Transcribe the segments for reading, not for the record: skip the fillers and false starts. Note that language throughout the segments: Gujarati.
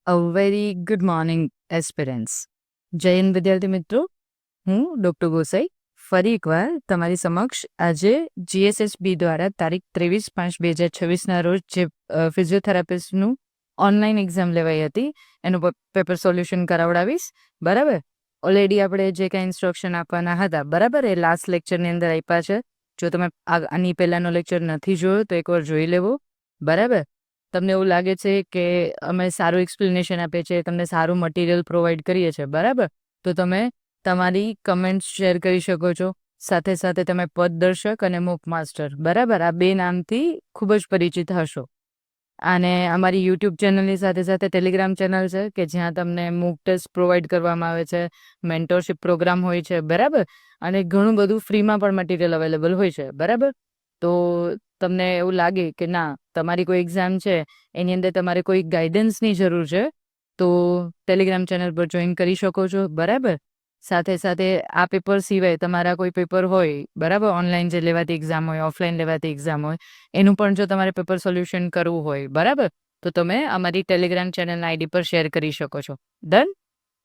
A very good morning aspirants. જય હિન્દ વિદ્યાર્થી મિત્રો, હું ડૉક્ટર ગોસાઈ ફરી એકવાર તમારી સમક્ષ આજે જીએસએસબી દ્વારા તારીખ 23/5/2026ના રોજ જે ફિઝિયોથેરાપિસ્ટનું ઓનલાઈન એક્ઝામ લેવાઈ હતી એનું પેપર સોલ્યુશન કરાવડાવીશ. બરાબર, ઓલરેડી આપણે જે કાંઈ ઇન્સ્ટ્રક્શન આપવાના હતા બરાબર એ લાસ્ટ લેક્ચરની અંદર આપ્યા છે. જો તમે આની પહેલાંનો લેક્ચર નથી જોયો તો એકવાર જોઈ લેવો. બરાબર, તમને એવું લાગે છે કે અમે સારું એક્સપ્લેનેશન આપીએ છીએ, તમને સારું મટીરિયલ પ્રોવાઈડ કરીએ છીએ બરાબર, તો તમે તમારી કમેન્ટ્સ શેર કરી શકો છો. સાથે સાથે તમે પદદર્શક અને મૂક માસ્ટર બરાબર આ બે નામથી ખૂબ જ પરિચિત હશો. અને અમારી યુટ્યુબ ચેનલની સાથે સાથે ટેલિગ્રામ ચેનલ છે કે જ્યાં તમને મૂક ટેસ્ટ પ્રોવાઈડ કરવામાં આવે છે, મેન્ટરશિપ પ્રોગ્રામ હોય છે બરાબર, અને ઘણું બધું ફ્રીમાં પણ મટીરિયલ અવેલેબલ હોય છે બરાબર. તો તમને એવું લાગે કે ના તમારી કોઈ એક્ઝામ છે એની અંદર તમારે કોઈ ગાઈડન્સની જરૂર છે તો ટેલિગ્રામ ચેનલ પર જોઈન કરી શકો છો બરાબર. સાથે સાથે આ પેપર સિવાય તમારા કોઈ પેપર હોય બરાબર, ઓનલાઈન જે લેવાતી એક્ઝામ હોય, ઓફલાઈન લેવાતી એક્ઝામ હોય, એનું પણ જો તમારે પેપર સોલ્યુશન કરવું હોય બરાબર, તો તમે અમારી ટેલિગ્રામ ચેનલના આઈડી પર શેર કરી શકો છો. ડન?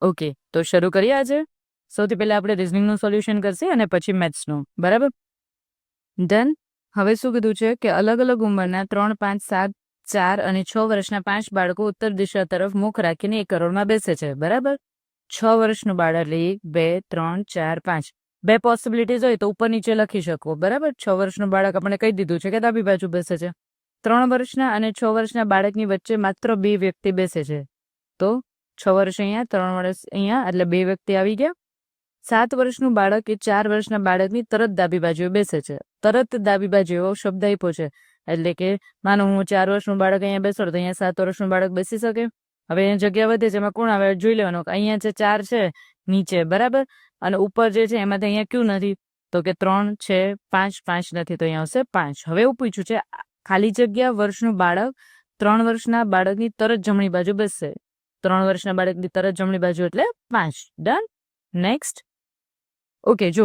ઓકે, તો શરૂ કરીએ. આજે સૌથી પહેલાં આપણે રિઝનિંગનું સોલ્યુશન કરશે અને પછી મેથ્સનું બરાબર. ડન. હવે શું કીધું છે કે અલગ અલગ ઉંમરના 3, 5, 7, 4 અને 6 વર્ષના 5 બાળકો ઉત્તર દિશા તરફ મુખ રાખીને એક કરોડમાં બેસે છે બરાબર. 6 વર્ષનું બાળક એટલે 1, 2, 3, 4, 5 બે પોસિબિલિટીઝ હોય તો ઉપર નીચે લખી શકો બરાબર. 6 વર્ષનું બાળક આપણે કહી દીધું છે કે ડાબી બાજુ બેસે છે. 3 વર્ષના અને 6 વર્ષના બાળકની વચ્ચે માત્ર 2 વ્યક્તિ બેસે છે, તો 6 વર્ષ અહીંયા, 3 વર્ષ અહીંયા, એટલે 2 વ્યક્તિ આવી ગયા. 7 વર્ષનું બાળક એ 4 વર્ષના બાળકની તરત ડાબી બાજુએ બેસે છે. તરત ડાબી બાજુ એવો શબ્દ આપ્યો છે, એટલે કે માનો હું 4 વર્ષનું બાળક અહીંયા બેસાડું તો અહીંયા 7 વર્ષનું બાળક બેસી શકે. હવે અહીંયા જગ્યા વધે છે, એમાં કોણ આવે જોઈ લેવાનું. અહીંયા છે 4 છે નીચે બરાબર, અને ઉપર જે છે એમાંથી અહીંયા ક્યુ નથી, તો કે 3 છે, 5 5 નથી, તો અહીંયા આવશે 5. હવે એવું પૂછ્યું છે ખાલી જગ્યા વર્ષનું બાળક 3 વર્ષના બાળકની તરત જમણી બાજુ બેસશે. 3 વર્ષના બાળકની તરત જમણી બાજુ એટલે 5. ડન. નેક્સ્ટ. ઓકે, જો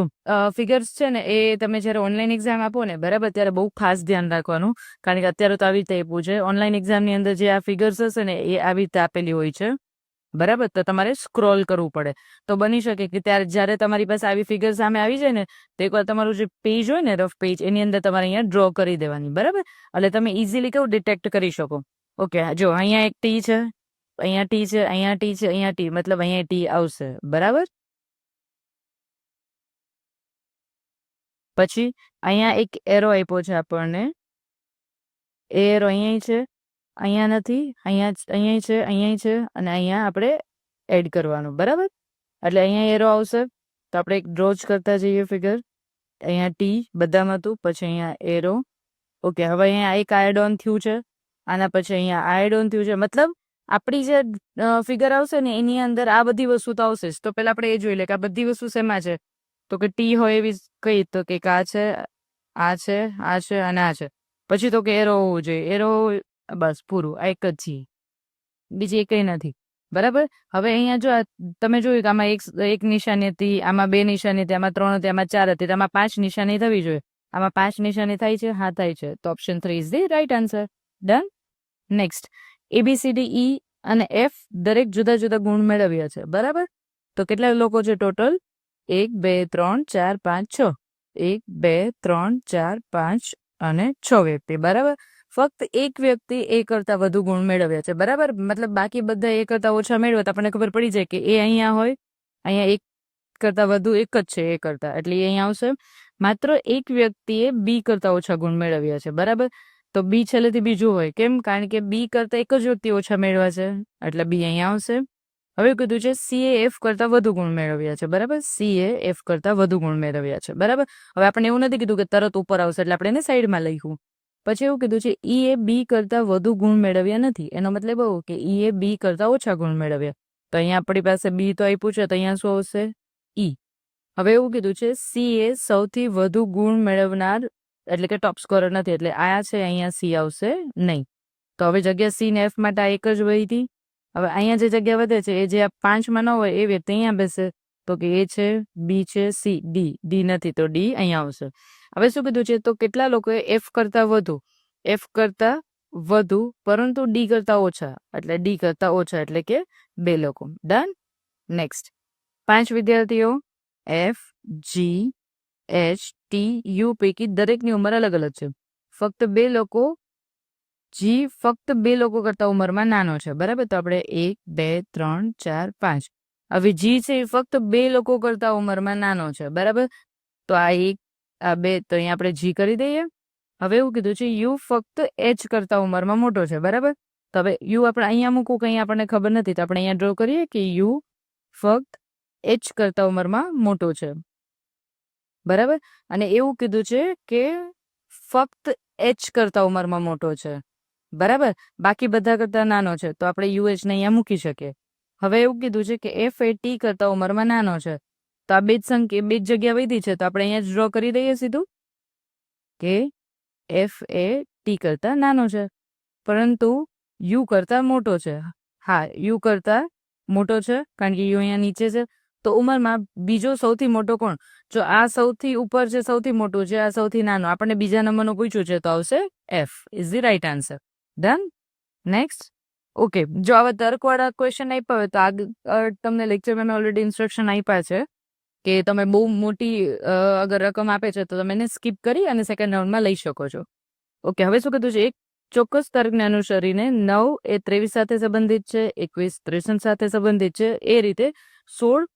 ફિગર્સ છે ને એ તમે જ્યારે ઓનલાઈન એક્ઝામ આપો ને બરાબર ત્યારે બહુ ખાસ ધ્યાન રાખવાનું, કારણ કે અત્યારે તો આવી રીતે આપ્યું છે. ઓનલાઈન એક્ઝામની અંદર જે આ ફિગર્સ હશે ને એ આવી રીતે આપેલી હોય છે બરાબર, તો તમારે સ્ક્રોલ કરવું પડે. તો બની શકે કે જ્યારે તમારી પાસે આવી ફિગર સામે આવી જાય ને તો એકવાર તમારું જે પેજ હોય ને રફ પેજ એની અંદર તમારે અહીંયા ડ્રો કરી દેવાની બરાબર, એટલે તમે ઇઝીલી કેવું ડિટેક્ટ કરી શકો. ઓકે, જો અહીંયા એક ટી છે, અહીંયા ટી છે, અહીંયા ટી છે, અહીંયા ટી, મતલબ અહીંયા ટી આવશે બરાબર. પછી અહીંયા એક એરો આપ્યો છે આપણને, એ એરો અહીંયા છે, અહીંયા નથી, અહીંયા છે, અહીંયા છે, અને અહીંયા આપણે એડ કરવાનું બરાબર. એટલે અહીંયા એરો આવશે તો આપણે એક ડ્રો જ કરતા જઈએ ફિગર. અહીંયા ટી બધામાં હતું, પછી અહીંયા એરો. ઓકે, હવે અહીંયા એક એડ ઓન થયું છે, આના પછી અહીંયા એડ ઓન થયું છે, મતલબ આપણી જે ફિગર આવશે ને એની અંદર આ બધી વસ્તુ તો આવશે જ. તો પહેલાં આપણે એ જોઈ લે કે આ બધી વસ્તુ શેમાં છે, તો કે ટી હોય એવી કઈ, તો કે આ છે, આ છે, આ છે અને આ છે. પછી તો કે એરો હોવું જોઈએ, એરો બસ પૂરું, આ એક જ છે, બીજી કંઈ નથી બરાબર. હવે અહીંયા જો તમે જોયું કે આમાં એક નિશાની હતી, આમાં 2 નિશાની હતી, આમાં 3 હતી, આમાં 4 હતી, આમાં 5 નિશાની થવી જોઈએ. આમાં 5 નિશાની થાય છે? હા થાય છે, તો option 3 is the right answer. Done. Next. ABCD E અને F દરેક જુદા જુદા ગુણ મેળવ્યા છે બરાબર. તો કેટલા લોકો છે ટોટલ? 1 2 3 4 5 6. 1 2 3 4 5 અને 6 વ્યક્તિ બરાબર. ફક્ત એક વ્યક્તિ એ કરતાં વધુ ગુણ મેળવ્યા છે બરાબર, મતલબ બાકી બધા એ કરતાં ઓછા મેળવ્યા તો આપણને ખબર પડી જાય કે એ અહીંયા હોય, અહીંયા એક કરતાં વધુ એક જ છે એ કરતાં, એટલે એ અહીંયા આવશે. માત્ર એક વ્યક્તિએ બી કરતાં ઓછા ગુણ મેળવ્યા છે બરાબર, તો બી છેલ્લેથી બીજું હોય, કેમ? કારણ કે બી કરતાં એક જ વ્યક્તિ ઓછા મેળવ્યા છે, એટલે બી અહીંયા આવશે. હવે કીધું છે સી એ એફ કરતાં વધુ ગુણ મેળવ્યા છે બરાબર, સી એ એફ કરતાં વધુ ગુણ મેળવ્યા છે બરાબર. હવે આપણે એવું નથી કીધું કે તરત ઉપર આવશે એટલે આપણે એને સાઈડમાં લખ્યું. પછી એવું કીધું છે ઈ એ બી કરતાં વધુ ગુણ મેળવ્યા નથી, એનો મતલબ એવું કે ઈ એ બી કરતાં ઓછા ગુણ મેળવ્યા. તો અહીંયા આપણી પાસે બી તો આપ્યું છે, તો અહીંયા શું આવશે? ઈ. હવે એવું કીધું છે સી એ સૌથી વધુ ગુણ મેળવનાર એટલે કે ટોપ સ્કોરર નથી, એટલે આ છે, અહીંયા સી આવશે નહીં. તો હવે જગ્યા સી ને એફ માટે આ એક જ વહી હતી. હવે અહીંયા જે જગ્યા વધે છે એ જે આ 5માં ન હોય એ વ્યક્તિ અહીંયા બેસે, તો કે એ છે, બી છે, સી, ડી નથી, તો ડી અહીંયા આવશે. હવે શું કીધું છે, તો કેટલા લોકોએ એફ કરતાં વધુ, એફ કરતાં વધુ પરંતુ ડી કરતા ઓછા, એટલે ડી કરતા ઓછા એટલે કે 2 લોકો. ડન. નેક્સ્ટ 5 વિદ્યાર્થીઓ F, G, H, T, U પૈકી દરેકની ઉંમર અલગ અલગ છે. ફક્ત 2 લોકો જી ફક્ત 2 લોકો કરતા ઉંમરમાં નાનો છે. બરાબર, તો આપણે 1, 2, 3, 4, 5. હવે જી છે એ ફક્ત 2 લોકો કરતા ઉંમરમાં નાનો છે. બરાબર, તો આ 1 આ 2 તો અહીંયા આપણે જી કરી દઈએ. હવે એવું કીધું છે યુ ફક્ત એચ કરતા ઉંમરમાં મોટો છે. બરાબર, તો હવે યુ આપણે અહીંયા મૂકવું કંઈ આપણને ખબર નથી, તો આપણે અહીંયા ડ્રો કરીએ કે યુ ફક્ત એચ કરતા ઉંમરમાં મોટો છે. બરાબર, અને એવું કીધું છે કે ફક્ત એચ કરતા ઉંમરમાં મોટો છે. બરાબર, બાકી બધા કરતા નાનો છે, તો આપણે યુએચ ને અહીંયા મૂકી શકીએ. હવે એવું કીધું છે કે એફ એ ટી કરતા ઉંમરમાં નાનો છે, તો આ બે જ સંખ્યા બે જ જગ્યા વધી છે, તો આપણે અહીંયા ડ્રો કરી દઈએ સીધું કે એફ એ ટી કરતા નાનો છે પરંતુ યુ કરતા મોટો છે. હા, યુ કરતા મોટો છે કારણ કે યુ અહીંયા નીચે છે. તો ઉંમરમાં બીજો સૌથી મોટો કોણ? જો આ સૌથી ઉપર છે, સૌથી મોટું છે, આ સૌથી નાનો, આપણને બીજા નંબરનું પૂછ્યું છે, તો આવશે F is the right answer. Done. Next. Okay, જો આવા તર્કવાળા ક્વેશ્ચન આપ્યા હોય તો આગળ તમને લેક્ચરમાં મેં ઓલરેડી ઇન્સ્ટ્રક્શન આપ્યા છે કે તમે બહુ મોટી અગર રકમ આપે છે તો તમે એને સ્કીપ કરી અને સેકન્ડ રાઉન્ડમાં લઈ શકો છો. ઓકે, હવે શું કીધું છે? એક ચોક્કસ તર્કને અનુસરીને 9 એ 23 સાથે સંબંધિત છે, 21 63 સાથે સંબંધિત છે, એ રીતે 16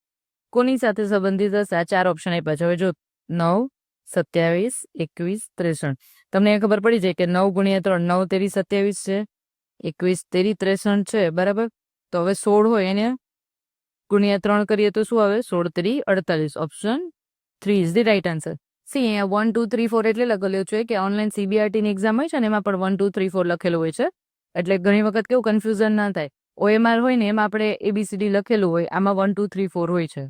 કોની સાથે સંબંધિત હશે? આ 4 ઓપ્શન આપ્યા છે. હવે જો 9, 27, 21, 63 તમને એ ખબર પડી જાય કે 9 ગુણ્યા 3 9 તેરી 27 છે, 21 તેરી 63 છે. બરાબર, તો હવે 16 હોય એને ગુણ્યા 3 કરીએ તો શું આવે? 16 તેરી 48. Option 3 is the right answer. C અહીંયા 1 2 3 4 એટલે લખેલું છે કે ઓનલાઈન CBRTની એક્ઝામ હોય છે ને એમાં પણ 1 2 3 4 લખેલું હોય છે, એટલે ઘણી વખત કેવું કન્ફ્યુઝન ના થાય. OMR હોય ને એમાં આપણે ABCD લખેલું હોય, આમાં 1 2 3 4 હોય છે.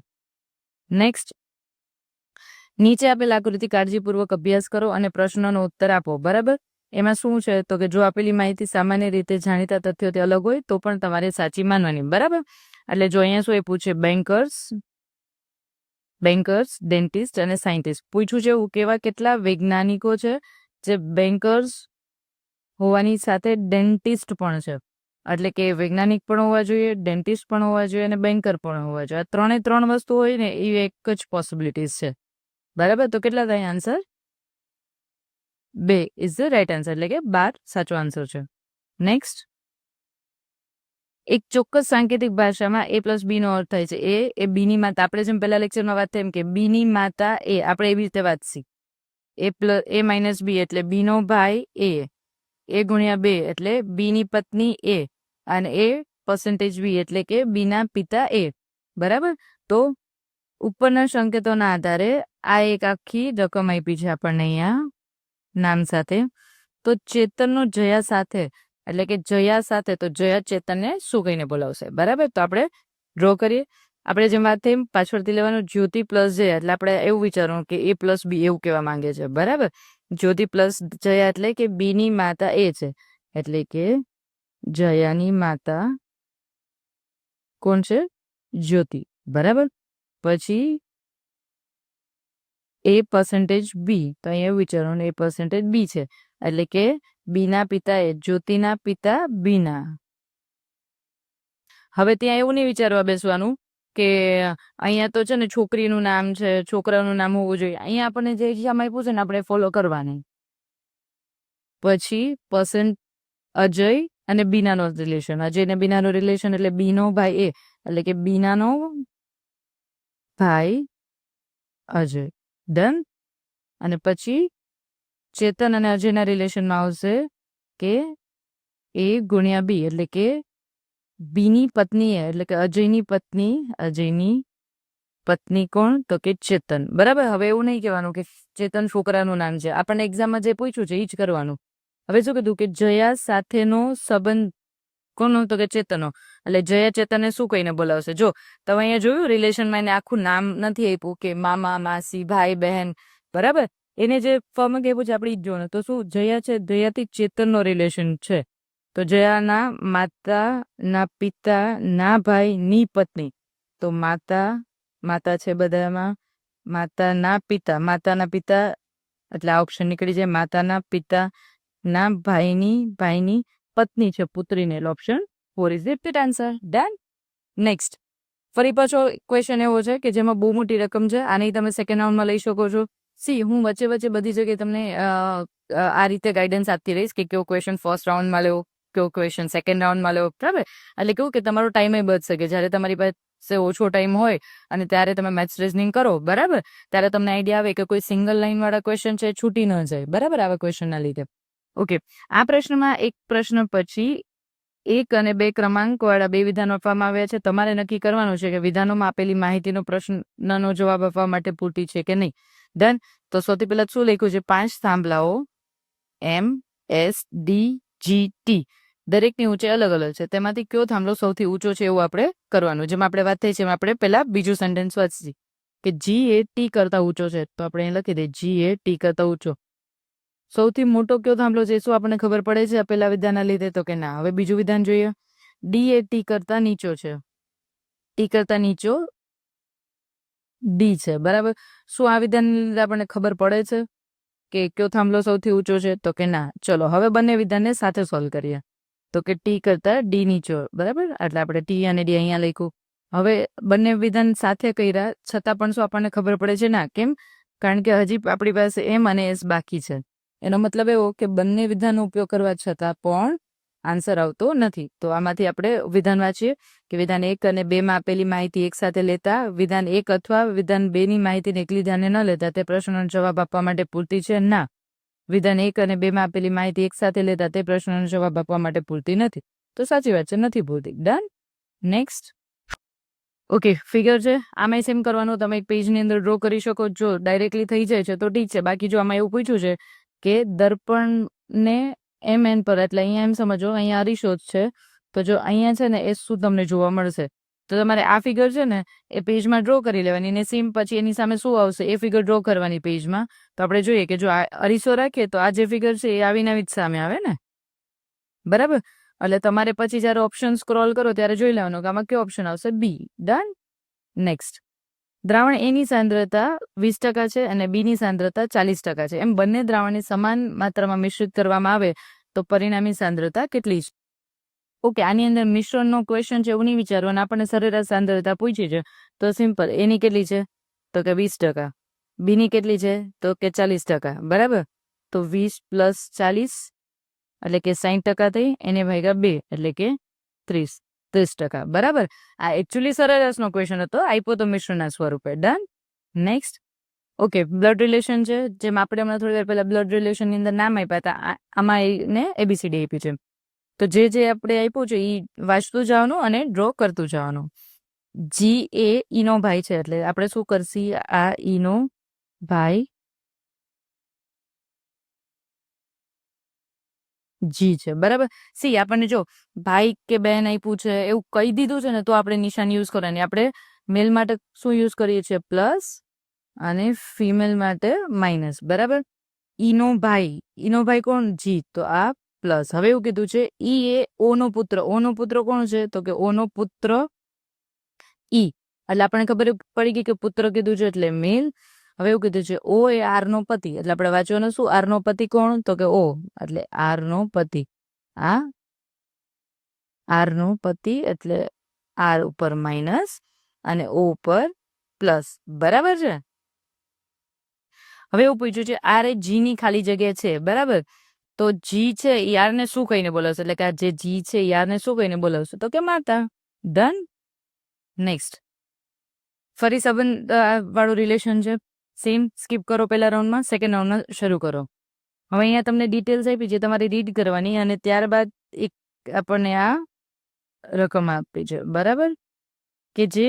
નેક્સ્ટ, નીચે આપેલ આકૃતિ કાળજીપૂર્વક અભ્યાસ કરો અને પ્રશ્નોનો ઉત્તર આપો. બરાબર, એમાં શું છે તો કે જો આપેલી માહિતી સામાન્ય રીતે જાણીતા તથ્યોથી અલગ હોય તો પણ તમારે સાચી માનવાની. બરાબર, એટલે જો અહીંયા શું એ પૂછે બેન્કર્સ, ડેન્ટિસ્ટ અને સાયન્ટિસ્ટ પૂછ્યું છે. એવું કેવા કેટલા વૈજ્ઞાનિકો છે જે બેન્કર્સ હોવાની સાથે ડેન્ટિસ્ટ પણ છે, એટલે કે વૈજ્ઞાનિક પણ હોવા જોઈએ, ડેન્ટિસ્ટ પણ હોવા જોઈએ અને બેન્કર પણ હોવા જોઈએ. આ 3 વસ્તુ હોય ને એ એક જ પોસિબિલિટીઝ છે. બરાબર, તો કેટલા થાય answer? 2 is the right answer, એટલે કે 12 સાચો આન્સર છે. નેક્સ્ટ, એક ચોક્કસ સાંકેતિક ભાષામાં A+B નો અર્થ થાય છે એ B ની માતા. આપણે જેમ પહેલા લેક્ચરમાં વાત થઈ એમ કે B ની માતા A, આપણે એવી રીતે વાંચી A - B એટલે B નો ભાઈ A ગુણ્યા 2 એટલે B ની પત્ની A અને A%B એટલે કે B ના પિતા A. બરાબર, તો ઉપરના સંકેતોના આધારે આ એક આખી રકમ આપી છે આપણને અહીંયા નામ સાથે. તો ચેતનનો જયા સાથે એટલે કે જયા સાથે, તો જયા ચેતનને શું કહીને બોલાવશે? બરાબર, તો આપણે ડ્રો કરીએ. આપણે જેમ વાત થઈ પાછળથી લેવાનું જ્યોતિ પ્લસ જયા, એટલે આપણે એવું વિચારવાનું કે A+B એવું કહેવા માંગે છે. બરાબર, જ્યોતિ પ્લસ જયા એટલે કે B ની માતા A છે, એટલે કે જયાની માતા કોણ છે? જ્યોતિ. બરાબર, પછી A%B, તો અહીંયા એવું વિચારવાનું A%B છે, એટલે કે B ના પિતા એ, જ્યોતિના પિતા B ના. હવે ત્યાં એવું નહીં વિચારવા બેસવાનું કે અહીંયા તો છે ને છોકરીનું નામ છે, છોકરાનું નામ હોવું જોઈએ. અહીંયા આપણને જે એક્ઝામ આપ્યું છે ને આપણે ફોલો કરવાની. પછી અજય અને બીનાનો રિલેશન, અજય અને બીનાનો રિલેશન એટલે બીનો ભાઈ એ, એટલે કે બીનાનો ભાઈ અજય. ડન. અને પછી ચેતન અને અજયના રિલેશનમાં આવશે કે A ગુણ્યા B એટલે કે બીની પત્ની એટલે કે અજયની પત્ની કોણ? તો કે ચેતન. બરાબર, હવે એવું નહીં કહેવાનું કે ચેતન છોકરાનું નામ છે, આપણને એક્ઝામમાં જે પૂછ્યું છે એ જ કરવાનું. હવે શું કીધું કે જયા સાથેનો સંબંધ કોનો? તો કે ચેતનનો, એટલે જયા ચેતનને શું કહીને બોલાવશે? જો તમે અહીંયા જોયું રિલેશનમાં એને આખું નામ નથી આપ્યું કે મામા, માસી, ભાઈ, બહેન. બરાબર, એને જે ફોર્મ આપ્યું છે આપણે જ જોવાનું. તો શું જયા છે, જયાથી ચેતનનો રિલેશન છે, તો જયાના માતાના પિતાના ભાઈની પત્ની, તો માતા છે બધામાં, માતાના પિતા એટલે આ ઓપ્શન નીકળી જાય. માતાના પિતા ના ભાઈની પત્ની છે, પુત્રીને. Option 4 is the repeat answer. Done. Next, ફરી પાછો ક્વેશ્ચન એવો છે કે જેમાં બહુ મોટી રકમ છે. આની તમે સેકન્ડ રાઉન્ડમાં લઈ શકો છો. સી, હું વચ્ચે વચ્ચે બધી જગ્યાએ તમને આ રીતે ગાઈડન્સ આપતી રહીશ કે કેવો ક્વેશ્ચન ફર્સ્ટ રાઉન્ડમાં લેવો, કેવો ક્વેશ્ચન સેકન્ડ રાઉન્ડમાં લેવો. બરાબર? એટલે કેવું કે તમારો ટાઈમે બચશે કે જ્યારે તમારી પાસે ઓછો ટાઈમ હોય અને ત્યારે તમે મેથ્સ રીઝનિંગ કરો, બરાબર, ત્યારે તમને આઈડિયા આવે કે કોઈ સિંગલ લાઈન વાળા ક્વેશ્ચન છે છૂટી ન જાય. બરાબર? આવા ક્વેશ્ચનના લીધે. ઓકે, આ પ્રશ્નમાં એક પ્રશ્ન પછી 1 અને 2 ક્રમાંકવાળા 2 વિધાનો આપવામાં આવ્યા છે. તમારે નક્કી કરવાનું છે કે વિધાનોમાં આપેલી માહિતીનો પ્રશ્નનો જવાબ આપવા માટે પૂરતી છે કે નહીં. ડન. તો સૌથી પહેલા શું લખ્યું છે? 5 થાંભલાઓ MSDGT દરેકની ઊંચાઈ અલગ અલગ છે. તેમાંથી કયો થાંભલો સૌથી ઊંચો છે એવું આપણે કરવાનું. જેમાં આપણે વાત થઈ છે આપણે પહેલા બીજું સેન્ટેન્સ વાંચીએ કે G એ T કરતા ઊંચો છે. તો આપણે અહીં લખી દઈએ G એ T કરતા ઊંચો. સૌથી મોટો કયો થાંભલો છે શું આપણને ખબર પડે છે પેલા વિધાનના લીધે? તો કે ના. હવે બીજું વિધાન જોઈએ. D એ T કરતા નીચો છે. T કરતા નીચો D છે. બરાબર? શું આ વિધાન લીધે આપણને ખબર પડે છે કે કયો થાંભલો સૌથી ઊંચો છે? તો કે ના. ચલો હવે બંને વિધાનને સાથે સોલ્વ કરીએ. તો કે T કરતા D નીચો. બરાબર? એટલે આપણે T અને D અહીંયા લખ્યું. હવે બંને વિધાન સાથે કર્યા છતાં પણ શું આપણને ખબર પડે છે? ના. કેમ? કારણ કે હજી આપણી પાસે M અને S બાકી છે. એનો મતલબ એવો કે બંને વિધાનનો ઉપયોગ કરવા છતાં પણ આન્સર આવતો નથી. તો આમાંથી આપણે વિધાન વાંચીએ કે વિધાન 1 અને 2 માં આપેલી માહિતી એક સાથે લેતા, વિધાન 1 અથવા વિધાન 2 ની માહિતીને એકલી ધ્યાને ન લેતા તે પ્રશ્નનો જવાબ આપવા માટે પૂરતી છે. ના. વિધાન 1 અને 2 માં આપેલી માહિતી એક સાથે લેતા તે પ્રશ્નનો જવાબ આપવા માટે પૂરતી નથી. તો સાચી વાત છે, નથી પૂરતી. ડન. નેક્સ્ટ. ઓકે, ફિગર છે. આમાં સેમ કરવાનું. તમે એક પેજની અંદર ડ્રો કરી શકો. જો ડાયરેક્ટલી થઈ જાય છે તો ઠીક છે. બાકી જો આમાં એવું પૂછ્યું છે કે દર્પણને MN પર, એટલે અહીંયા એમ સમજો અહીંયા અરીસો જ છે. તો જો અહીંયા છે ને એ શું તમને જોવા મળશે? તો તમારે આ ફિગર છે ને એ પેજમાં ડ્રો કરી લેવાની ને સેમ પછી એની સામે શું આવશે એ ફિગર ડ્રો કરવાની પેજમાં. તો આપણે જોઈએ કે જો આ અરીસો રાખીએ તો આ જે ફિગર છે એ આવીને આવી જ સામે આવે ને. બરાબર? એટલે તમારે પછી જ્યારે ઓપ્શન સ્ક્રોલ કરો ત્યારે જોઈ લેવાનું કે આમાં કયો ઓપ્શન આવશે? બી. ડન. નેક્સ્ટ. દ્રાવણ A ની સાંદ્રતા 20% છે અને B ની સાંદ્રતા 40% છે. એમ બંને દ્રાવણને સમાન માત્રામાં મિશ્રિત કરવામાં આવે તો પરિણામી સાંદ્રતા કેટલી છે? ઓકે, આની અંદર મિશ્રણનો ક્વેશ્ચન છે એવું નહીં વિચારવાનું. આપણને સરેરાશ સાંદ્રતા પૂછી છે તો સિમ્પલ. એની કેટલી છે? તો કે 20%. B ની કેટલી છે? તો કે 40%. બરાબર? તો 20 + 40 એટલે કે 60% થઈ. એને ભાગ્યા 2 એટલે કે 30%. બરાબર? આ એકચ્યુઅલી સરેરાશનો ક્વેશ્ચન હતો, આપ્યો તો મિશ્રના સ્વરૂપે. Done. Next. Okay, blood relation છે. જેમ આપણે હમણાં થોડી વાર પહેલા બ્લડ રિલેશનની અંદર નામ આપ્યા હતા, આમાં એને ABCD આપી છે. તો જે આપણે આપ્યું છે એ વાંચતું જવાનું અને ડ્રો કરતું જવાનું. G એ ઈનો ભાઈ છે એટલે આપણે શું કરશી? આ ઈનો ભાઈ G છે. બરાબર? સી, આપણને જો ભાઈ કે બહેન આપ્યું છે એવું કહી દીધું છે ને તો આપણે નિશાન યુઝ કરવાની. આપણે મેલ માટે શું યુઝ કરીએ છીએ? પ્લસ અને ફિમેલ માટે માઇનસ. બરાબર? ઈનો ભાઈ કોણ? G. તો આ પ્લસ. હવે એવું કીધું છે ઈ એ O નો પુત્ર. O નો પુત્ર કોણ છે? તો કે O નો પુત્ર ઈ. એટલે આપણને ખબર પડી ગઈ કે પુત્ર કીધું છે એટલે મેલ. હવે એવું કીધું છે O એ R નો પતિ. એટલે આપણે વાંચવાનું શું? R નો પતિ કોણ? તો કે O. એટલે R નો પતિ. આ R નો પતિ એટલે R ઉપર માઇનસ અને O ઉપર પ્લસ. બરાબર છે? હવે એવું પૂછ્યું છે R એ G ની ખાલી જગ્યા છે. બરાબર? તો G છે એ R ને શું કહીને બોલાવશે? એટલે કે આ જે G છે એ R ને શું કહીને બોલાવશે? તો કે માતા. ડન. નેક્સ્ટ. ફરી સંબંધ વાળું રિલેશન છે. સેમ સ્કીપ કરો પહેલા રાઉન્ડમાં, સેકન્ડ રાઉન્ડમાં શરૂ કરો. હવે અહીંયા તમને ડિટેલ્સ આપી છે, તમારે રીડ કરવાની અને ત્યારબાદ એક આપણને આ રકમ આપી છે. બરાબર? કે જે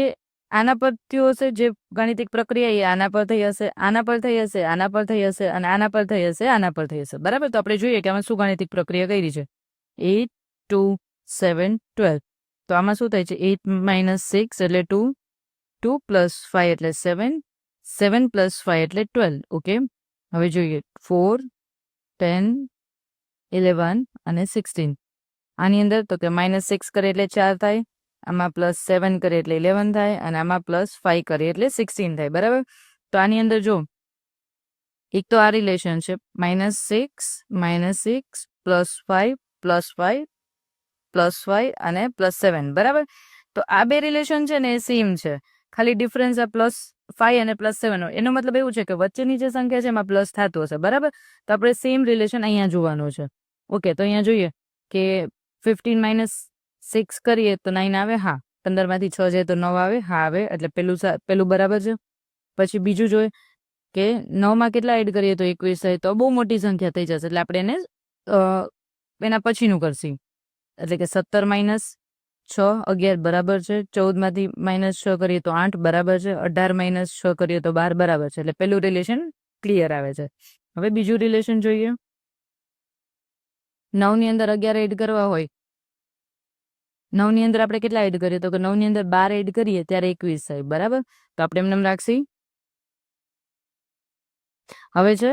આના પર થયું હશે, જે ગાણિતિક પ્રક્રિયા એ આના પર થઈ હશે, આના પર થઈ હશે, આના પર થઈ હશે અને આના પર થઈ હશે, આના પર થઈ હશે. બરાબર? તો આપણે જોઈએ કે આમાં શું ગાણિતિક પ્રક્રિયા કરી છે. 8, 2, 7, 12. તો આમાં શું થાય છે? 8 - 6 એટલે 2, 2 + 5 એટલે 7, 7 + 5 એટલે 12. ઓકે, હવે જોઈએ 4, 10, 11 અને 16. આની અંદર તો કે -6 કરે એટલે 4 થાય, આમાં +7 કરે એટલે 11 થાય અને આમાં +5 કરે એટલે 16 થાય. બરાબર? તો આની અંદર જો એક તો આ રિલેશન છે -6 +5 +5 +5 અને +7 બરાબર. તો આ બે રિલેશન છે ને એ સેમ છે, ખાલી ડિફરન્સ આ +5 અને +7 એનો મતલબ એવું છે કે વચ્ચેની જે સંખ્યા છે એમાં પ્લસ થતું હશે બરાબર. તો આપણે સેમ રિલેશન અહીંયા જોવાનું છે. ઓકે, તો અહીંયા જોઈએ કે 15 - 6 કરીએ તો 9 આવે. હા. 15 માંથી 6 જાય તો 9 આવે. હા આવે. એટલે પેલું બરાબર છે. પછી બીજું જોઈએ કે 9 માં કેટલા એડ કરીએ તો 21 થાય. તો બહુ મોટી સંખ્યા થઈ જશે એટલે આપણે એને એના પછીનું કરશું. એટલે કે 17 - 6 11 બરાબર છે. 14 માંથી -6 કરીએ તો 8 બરાબર છે. 18 - 6 કરીએ તો 12 બરાબર છે. એટલે પેલું રિલેશન ક્લિયર આવે છે. હવે બીજું રિલેશન જોઈએ. 9 ની અંદર 11 એડ કરવા હોય, 9 ની અંદર આપણે કેટલા એડ કરીએ તો કે 9 ની અંદર 12 એડ કરીએ ત્યારે 21 થાય બરાબર. તો આપણે એમને રાખશી. હવે છે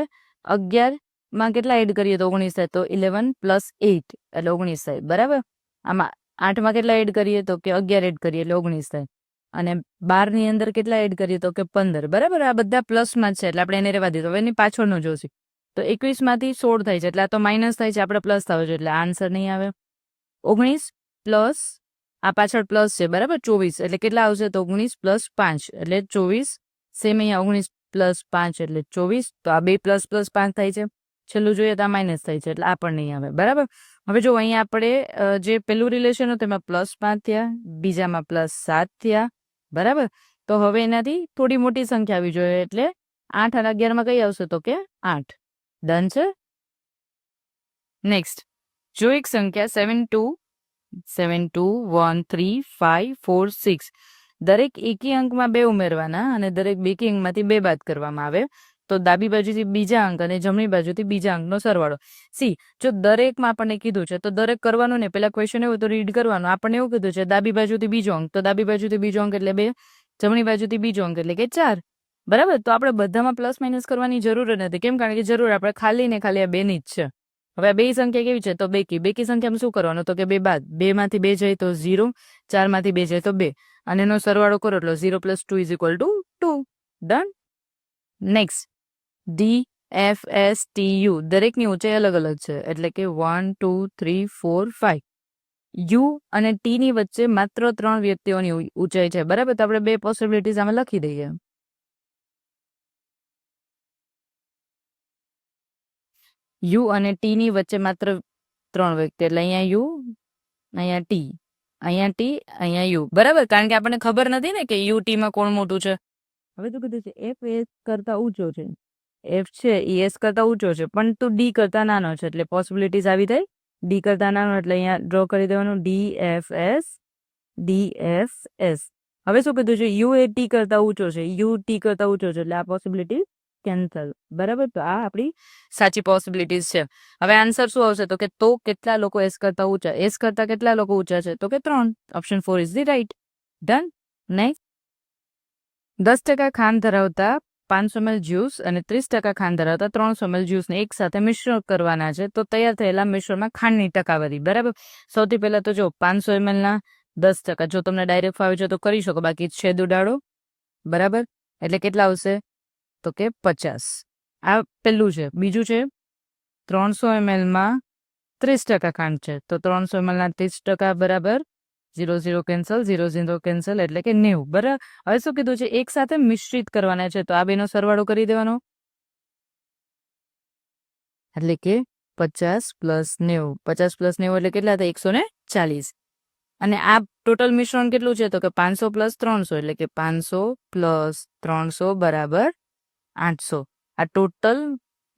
11 માં કેટલા એડ કરીએ તો 19 થાય. તો 11 + 8 એટલે 19 થાય બરાબર. આમાં 8 માં કેટલા એડ કરીએ તો કે 11 એડ કરીએ એટલે 19 થાય. અને 12 ની અંદર કેટલા એડ કરીએ તો કે 15 બરાબર. આ બધા પ્લસમાં જ છે એટલે આપણે એને રહેવા દીધું. હવે એની પાછળનું જોશું. તો 21 માંથી 16 થાય છે એટલે આ તો માઇનસ થાય છે, આપણે પ્લસ થવો જોઈએ એટલે આન્સર નહીં આવે. 19 પ્લસ આ પાછળ પ્લસ છે બરાબર 24 એટલે કેટલા આવશે તો 19 + 5 એટલે 24. સેમ અહીંયા 19 + 5 એટલે 24. તો આ બે ++5 થાય છે. છેલ્લું જોઈએ તો આ માઇનસ થાય છે એટલે આ પણ નહીં આવે બરાબર. હવે જો અહીંયા આપણે જે પેલું રિલેશન હતું તેમાં +5 થયા, બીજામાં +7 થયા બરાબર. તો હવે એનાથી થોડી મોટી સંખ્યા આવી જોઈએ એટલે 8 અને 11 માં કઈ આવશે તો કે 8. ડન છે. નેક્સ્ટ જો એક સંખ્યા 7 2 1 3 5 4 6 દરેક એકી અંકમાં 2 ઉમેરવાના અને દરેક બેકી અંકમાંથી 2 બાદ કરવામાં આવે તો ડાબી બાજુથી બીજા અંક અને જમણી બાજુથી બીજા અંકનો સરવાળો. સી જો દરેકમાં આપણને કીધું છે તો દરેક કરવાનું ને, પેલા ક્વેશ્ચન એવું તો રીડ કરવાનું. આપણને એવું કીધું છે ડાબી બાજુથી બીજો અંક, તો ડાબી બાજુથી બીજો અંક એટલે 2, જમણી બાજુથી બીજો અંક એટલે કે 4 બરાબર. તો આપણે બધામાં પ્લસ માઇનસ કરવાની જરૂર નથી. કેમ? કારણ કે જરૂર આપણે ખાલી ને ખાલી આ 2 ની જ છે. હવે આ બે સંખ્યા કેવી છે તો બેકી સંખ્યામાં શું કરવાનું તો કે 2 બાદ, 2 માંથી 2 જાય તો 0, 4 માંથી 2 જાય તો 2 અને એનો સરવાળો કરો એટલે 0 + 2 = 2. ડન. નેક્સ્ટ DFSTU દરેકની ઊંચાઈ અલગ અલગ છે એટલે કે 1 2 3 4 5. યુ અને ટી ની વચ્ચે માત્ર 3 વ્યક્તિઓની ઊંચાઈ છે બરાબર. તો આપણે 2 પોસિબિલિટીઝ આમાં લખી દઈએ. યુ અને ટી ની વચ્ચે માત્ર 3 વ્યક્તિ એટલે અહીંયા યુ, અહીંયા ટી, અહીંયા યુ બરાબર. કારણ કે આપણને ખબર નથી ને કે યુ ટી માં કોણ મોટું છે. હવે તો કીધું છે એફ એસ કરતા ઊંચો છે, એફ છે એ એસ કરતા ઊંચો છે પણ તું ડી કરતા નાનો છે એટલે પોસિબિલિટીઝ આવી થાય. ડી કરતા નાનો એટલે અહીંયા ડ્રો કરી દેવાનું DFS. હવે શું કીધું છે યુ એ ટી કરતા ઊંચો છે, યુ ટી કરતા ઊંચો છે એટલે આ પોસિબિલિટી કેન્સલ બરાબર. તો આ આપણી સાચી પોસિબિલિટીઝ છે. હવે આન્સર શું આવશે તો કે કેટલા લોકો એસ કરતા ઊંચા, એસ કરતા કેટલા લોકો ઊંચા છે તો કે 3. Option 4 is the right. Done. Next 10% ખાંડ ધરાવતા 500 ml જ્યુસ અને 30% ખાંડ ધરાવતા 300 ml જ્યુસને એક સાથે મિશ્રણ કરવાના છે તો તૈયાર થયેલા મિશ્રણમાં ખાંડની ટકાવારી બરાબર. સૌથી પહેલા તો જો 500 ml ના 10%, જો તમને ડાયરેક્ટ ફાવે છે તો કરી શકો, બાકી છેદ ઉડાડો બરાબર. એટલે કેટલા આવશે તો કે 50. આ પહેલું છે. બીજું છે 300 ml માં 30% ખાંડ છે તો 300 ml ના 30% બરાબર 0 0 કેન્સલ, 0 0 કેન્સલ એટલે કે 90 બરાબર. હવે શું કીધું છે એક સાથે મિશ્રિત કરવાના છે તો આ બેનો સરવાળો કરી દેવાનો એટલે કે 50 + 90, 50 + 90 એટલે કેટલા થાય 140. અને આ ટોટલ મિશ્રણ કેટલું છે તો કે 500 + 300 એટલે કે 500 + 300 બરાબર 800. આ ટોટલ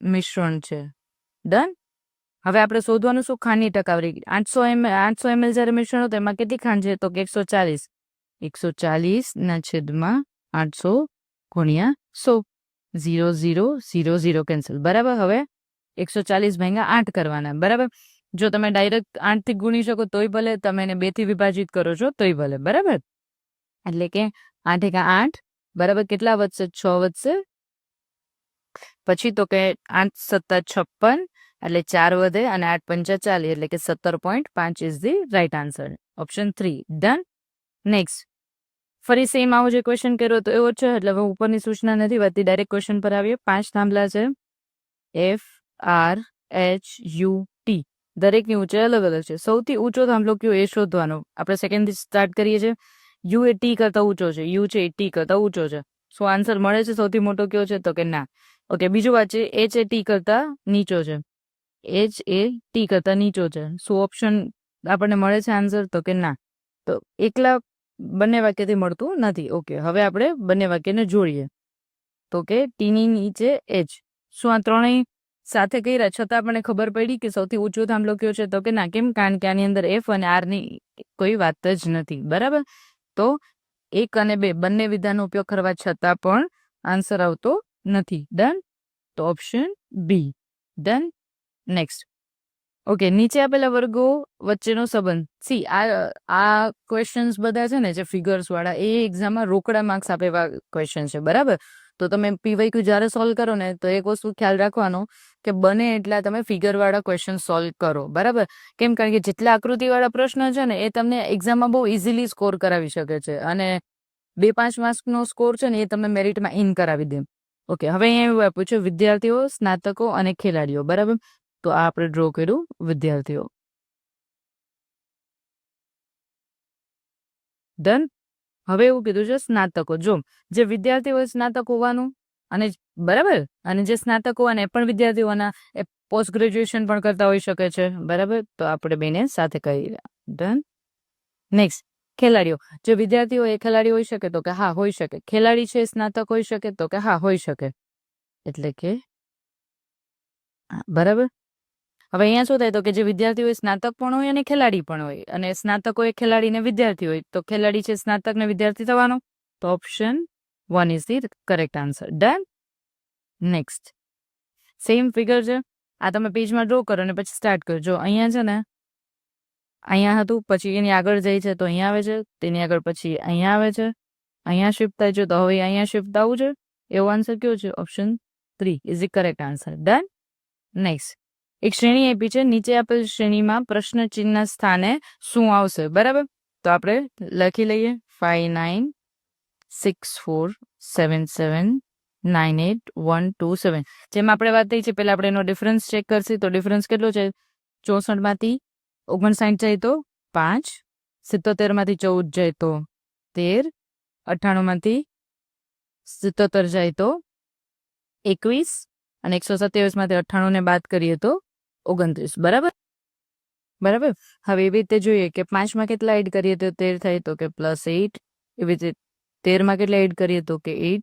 મિશ્રણ છે. ડન. હવે આપણે શોધવાનું શું ખાંડની ટકાવારી. 800 ml જ્યારે મિશ્રણ હોય તો એમાં કેટલી ખાંડ છે તો કે 140. 140/800 × 100. 0 0 0 0 કેન્સલ બરાબર. હવે 140/8 કરવાના બરાબર. જો તમે ડાયરેક્ટ 8 થી ગુણી શકો તોય ભલે, તમે એને 2 થી વિભાજિત કરો છો તોય ભલે બરાબર. એટલે કે 8 × 8 બરાબર કેટલા વધશે 6 વધશે. પછી તો કે 8 × 7 = 56 એટલે 4 વધે અને 8 × 5 = 40 એટલે કે 17.5 is the right answer. Option 3. Done. Next ફરી સેમ આવો જે ક્વેશ્ચન કર્યો તો એવો છે એટલે હવે ઉપરની સૂચના નથી વધતી, ડાયરેક્ટ ક્વેશ્ચન પર આવીએ. 5 થાંભલા છે FRHUT દરેકની ઊંચાઈ અલગ અલગ છે. સૌથી ઊંચો થાંભલો કયો એ શોધવાનો. આપણે સેકન્ડથી સ્ટાર્ટ કરીએ છીએ. યુ એ ટી કરતા ઊંચો છે, યુ છે એ ટી કરતા ઊંચો છે. શું આન્સર મળે છે સૌથી મોટો કયો છે? તો કે ના. ઓકે, બીજું વાત છે એચ એ ટી કરતા નીચો છે, એચ એ ટી કરતા નીચો છે. શું ઓપ્શન આપણને મળે છે આન્સર? તો કે ના. તો એકલા બંને વાક્યથી મળતું નથી. ઓકે, હવે આપણે બંને વાક્યને જોડીએ. તો કે ટીની નીચે એચ. શું આ ત્રણેય સાથે કર્યા છતાં આપણને ખબર પડી કે સૌથી ઊંચો થાંભલો કયો છે? તો કે ના. કેમ? કારણ કે આની અંદર એફ અને આર ની કોઈ વાત જ નથી. બરાબર. તો 1 અને 2 બંને વિધાનનો ઉપયોગ કરવા છતાં પણ આન્સર આવતો નથી. ડન. તો option B. Done. Next. Okay, નીચે આપેલા વર્ગો વચ્ચેનો સંબંધ. સી આ ક્વેશ્ચન્સ બધા છે ને જે ફિગર્સ વાળા, એ એક્ઝામમાં રોકડા માર્ક્સ આપે એવા ક્વેશ્ચન છે. બરાબર. તો તમે પીવાયક્યુ જ્યારે સોલ્વ કરો ને તો એક વસ્તુ ખ્યાલ રાખવાનો કે બને એટલા તમે ફિગર વાળા ક્વેશ્ચન સોલ્વ કરો. બરાબર. કેમ? કારણ કે જેટલા આકૃતિ વાળા પ્રશ્ન છે ને એ તમને એક્ઝામમાં બહુ ઇઝીલી સ્કોર કરાવી શકે છે, અને 2-5 માર્ક્સનો સ્કોર છે ને એ તમને મેરિટમાં ઇન કરાવી દે. ઓકે, હવે અહીંયા એવું આપ્યું છે વિદ્યાર્થીઓ, સ્નાતકો અને ખેલાડીઓ. બરાબર. તો આ આપણે ડ્રો કર્યું વિદ્યાર્થીઓ. ડન. હવે એવું કીધું છે સ્નાતકો. જો જે વિદ્યાર્થીઓ સ્નાતક હોવાનું, અને બરાબર, અને જે સ્નાતક હોવાના એ પણ વિદ્યાર્થીઓ હોવાના, એ પોસ્ટ ગ્રેજ્યુએશન પણ કરતા હોઈ શકે છે. બરાબર. તો આપણે બેને સાથે કરી. ડન. નેક્સ્ટ. ખેલાડીઓ. જે વિદ્યાર્થીઓ એ ખેલાડી હોઈ શકે? તો કે હા હોઈ શકે. ખેલાડી છે સ્નાતક હોઈ શકે? તો કે હા હોઈ શકે. એટલે કે બરાબર. હવે અહીંયા શું થાય? તો કે જે વિદ્યાર્થી હોય સ્નાતક પણ હોય અને ખેલાડી પણ હોય, અને સ્નાતક હોય ખેલાડી ને વિદ્યાર્થી હોય, તો ખેલાડી છે સ્નાતક ને વિદ્યાર્થી થવાનો. તો option 1 is the correct answer. Done. Next. Same figure છે. આ તમે પેજમાં ડ્રો કરો અને પછી સ્ટાર્ટ કરજો. અહીંયા છે ને અહીંયા હતું, પછી એની આગળ જાય છે તો અહીંયા આવે છે, તેની આગળ પછી અહીંયા આવે છે, અહીંયા શિફ્ટ થાય છે તો હવે અહીંયા શિફ્ટ થવું છે. એવો આન્સર કયો છે? Option 3 is the correct answer. Done. Next. એક શ્રેણી આપી છે. નીચે આપેલ શ્રેણીમાં પ્રશ્ન ચિહ્ન સ્થાને શું આવશે? બરાબર. તો આપણે લખી લઈએ 5 9 6 4 7 7 9 8 1 2 7. જેમ આપણે વાત થઈ છે, પહેલા આપણે એનો ડિફરન્સ ચેક કરશું. તો ડિફરન્સ કેટલો છે? 64 માંથી 59 જાય તો 5, 77 માંથી 14 જાય તો 13, 98 માંથી 77 જાય તો 21, અને 127 માંથી 98 ને બાદ કરીએ તો 29. બરાબર. બરાબર. હવે એવી રીતે જોઈએ કે 5 માં કેટલા એડ કરીએ તો 13 થાય? તો કે +8. એવી રીતે 13 માં કેટલા એડ કરીએ તો કે 8,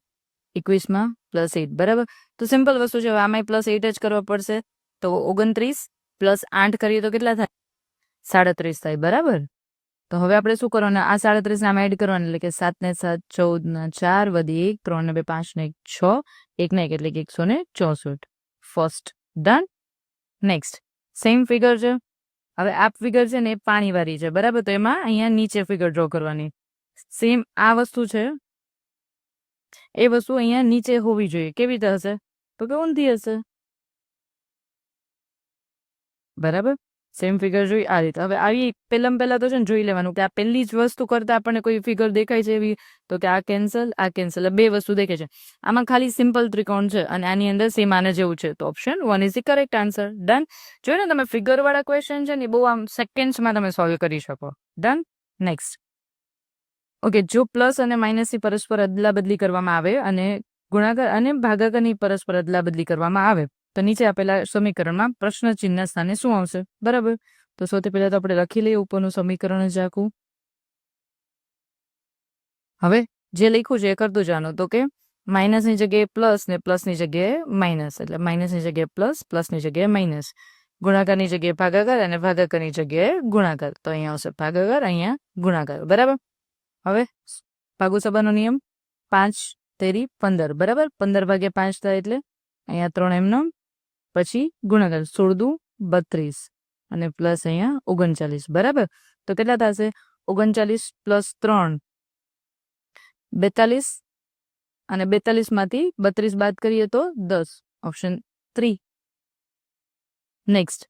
21 માં +8. બરાબર. તો સિમ્પલ વસ્તુ છે. આમાં +8 જ કરવા પડશે. તો 29 + 8 કરીએ તો કેટલા થાય? 37 થાય. બરાબર. તો હવે આપણે શું કરવાનું? આ 37 ને આમાં એડ કરવાનું, એટલે કે 7 ને 7 14 ના 4 વધી 1 3 ને 2 5 ને 1 6 1 ને 1 એટલે કે 164. First. Done. Next. Same figure છે. હવે આ ફિગર છે ને એ પાણીવાળી છે. બરાબર. તો એમાં અહીંયા નીચે ફિગર ડ્રો કરવાની. સેમ આ વસ્તુ છે, એ વસ્તુ અહીંયા નીચે હોવી જોઈએ. કેવી રીતે હશે? તો કે ઊંધી હશે. બરાબર. સેમ ફિગર જોઈ આ રીતે. હવે આવી પહેલા તો છે ને જોઈ લેવાનું કે આ પહેલી જ વસ્તુ કરતા આપણને કોઈ ફિગર દેખાય છે એવી, તો કે આ કેન્સલ, આ કેન્સલ, 2 વસ્તુ દેખાય છે. આમાં ખાલી સિમ્પલ ત્રિકોણ છે અને આની અંદર સેમ આને જેવું છે. તો option 1 is the correct answer. Done. જોયું ને તમે, ફિગર વાળા ક્વેશ્ચન છે ને બહુ આમ સેકન્ડ્સમાં તમે સોલ્વ કરી શકો. ડન. નેક્સ્ટ. ઓકે, જો પ્લસ અને માઇનસની પરસ્પર અદલાબદલી કરવામાં આવે અને ગુણાકાર અને ભાગાકારની પરસ્પર અદલાબદલી કરવામાં આવે તો નીચે આપેલા સમીકરણમાં પ્રશ્ન ચિહ્ન સ્થાને શું આવશે? બરાબર. તો સૌથી પહેલા તો આપણે લખી લઈએ ઉપરનું સમીકરણ જ આખું. હવે જે લખ્યું છે એ કરતું જવાનું. તો કે માઇનસની જગ્યાએ પ્લસ ને પ્લસની જગ્યાએ માઇનસ, એટલે માઇનસની જગ્યાએ પ્લસ, પ્લસની જગ્યાએ માઇનસ, ગુણાકારની જગ્યાએ ભાગાકાર અને ભાગાકારની જગ્યાએ ગુણાકાર. તો અહીંયા આવશે ભાગાકાર, અહીંયા ગુણાકાર. બરાબર. હવે ભાગુ સભાનો નિયમ 5 તેરી 15. બરાબર. 15 ભાગ્યા 5 થાય એટલે અહીંયા 3 એમનો, પછી ગુણાકાર 16 દુ 32 અને પ્લસ અહીંયા 39. બરાબર. તો કેટલા થશે? 39 + 3 42, અને 42 માંથી 32 બાદ કરીએ તો 10. ઓપ્શન 3. નેક્સ્ટ.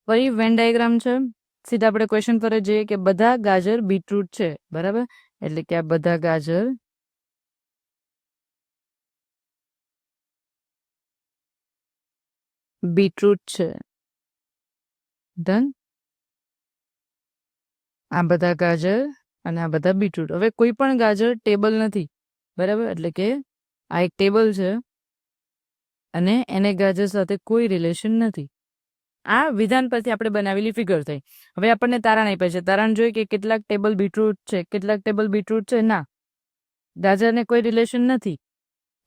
ફરી વેન ડાયાગ્રામ છે. સીધા આપણે ક્વેશ્ચન પર જ જઈએ કે બધા ગાજર બીટરૂટ છે. બરાબર. એટલે કે આ બધા ગાજર બીટરૂટ છે. ડન. આ બધા ગાજર અને આ બધા બીટરૂટ. હવે કોઈ પણ ગાજર ટેબલ નથી, બરાબર, એટલે કે આ એક ટેબલ છે અને એને ગાજર સાથે કોઈ રિલેશન નથી. આ વિધાન પરથી આપણે બનાવેલી ફિગર થઈ. હવે આપણને તારણ આપ્યા છે. તારણ જોઈએ કે કેટલાક ટેબલ બીટરૂટ છે, કેટલાક ટેબલ બીટરૂટ છે. ના, ગાજરને કોઈ રિલેશન નથી,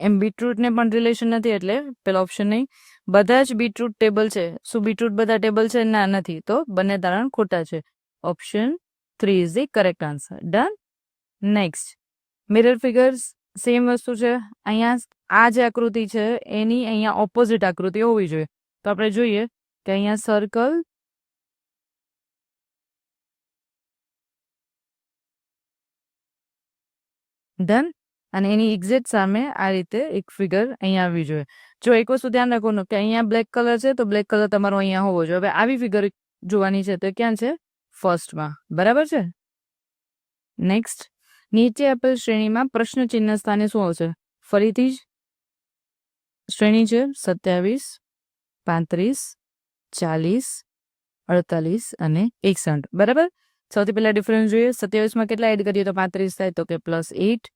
એમ બીટરૂટને પણ રિલેશન નથી, એટલે પેલો ઓપ્શન નહીં. બધા જ બીટરૂટ ટેબલ છે. શું બીટરૂટ બધા ટેબલ છે? ના, નથી. તો બંને તારણ ખોટા છે. Option 3 is the correct answer. Done. Next, mirror figures same વસ્તુ છે. અહીંયા આ જે આકૃતિ છે એની અહીંયા ઓપોઝિટ આકૃતિ હોવી જોઈએ. તો આપણે જોઈએ કે અહીંયા સર્કલ, ડન, અને એની એક્ઝેક્ટ સામે આ રીતે એક ફિગર અહીંયા આવવી જોઈએ. જો એક વસ્તુ ધ્યાન રાખવાનું કે અહીંયા બ્લેક કલર છે તો બ્લેક કલર તમારો અહીંયા હોવો જોઈએ. હવે આવી ફિગર જોવાની છે તો ક્યાં છે? ફર્સ્ટમાં. બરાબર છે. નેક્સ્ટ, નીચે આપેલ શ્રેણીમાં પ્રશ્ન ચિહ્ન સ્થાને શું આવશે? ફરીથી જ શ્રેણી છે 27, 35, 40, 48 અને 61. બરાબર. સૌથી પહેલા ડિફરન્સ જોઈએ. 27માં કેટલા એડ કરીએ તો 35 થાય? તો કે +8.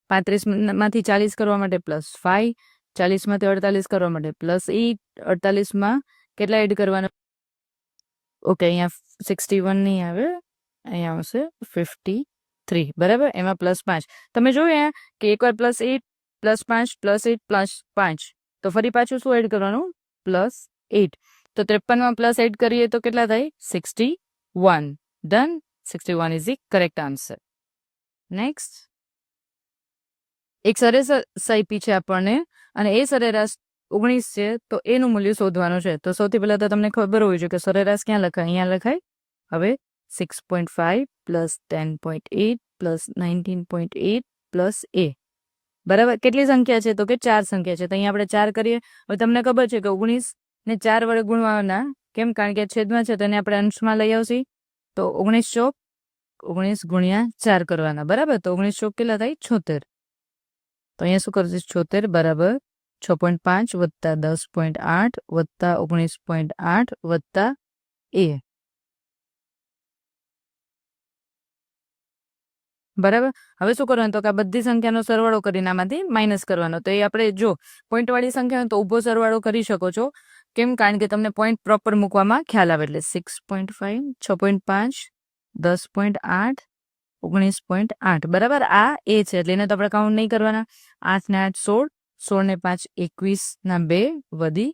35માંથી 40 કરવા માટે +5. 40માંથી 48 કરવા માટે +8. 48માં કેટલા એડ કરવાના? ઓકે, અહીંયા 61 નહીં આવે, અહીંયા આવશે 53. બરાબર. એમાં +5. તમે જોયું કે એકવાર +8, +5, +8, +5, તો ફરી પાછું શું એડ કરવાનું? +8. તો 53માં પ્લસ એડ કરીએ તો કેટલા થાય? 61. Done. 61 is the correct answer. Next, એક સરેરાશ આપી છે આપણને અને એ સરેરાશ 19 છે, તો એનું મૂલ્ય શોધવાનું છે. તો સૌથી પહેલા તો તમને ખબર હોવી જોઈએ કે સરેરાશ ક્યાં લખાય? અહીંયા લખાય. હવે 6.5 + 10.8 + 19.8 + a. બરાબર. કેટલી સંખ્યા છે? તો કે 4 સંખ્યા છે. તો અહીંયા આપણે 4 કરીએ. હવે તમને ખબર છે કે 19 ને 4 વડે ગુણવાના. કેમ? કારણ કે છેદમાં છે, તેને આપણે અંશમાં લઈ આવશી. તો 19 ચોક 19 ગુણ્યા 4 કરવાના. બરાબર. તો 19 ચોક કેટલા થાય? 76. તો અહીંયા શું કરશે? 76 બરાબર 6.5 + 10.8 + 19.8 + a. બરાબર. હવે શું કરવાનું? તો કે આ બધી સંખ્યાનો સરવાળો કરીને આમાંથી માઇનસ કરવાનો. તો એ આપણે જો પોઈન્ટવાળી સંખ્યા હોય તો ઊભો સરવાળો કરી શકો છો. કેમ? કારણ કે તમને પોઈન્ટ પ્રોપર મૂકવામાં ખ્યાલ આવે. એટલે 6.5, 6.5, 10.8, 19.8. બરાબર. આ એ છે એટલે એને તો આપણે કાઉન્ટ નહીં કરવાના. 8 ને 8 16, 16 ને 5 21 ના 2 વધી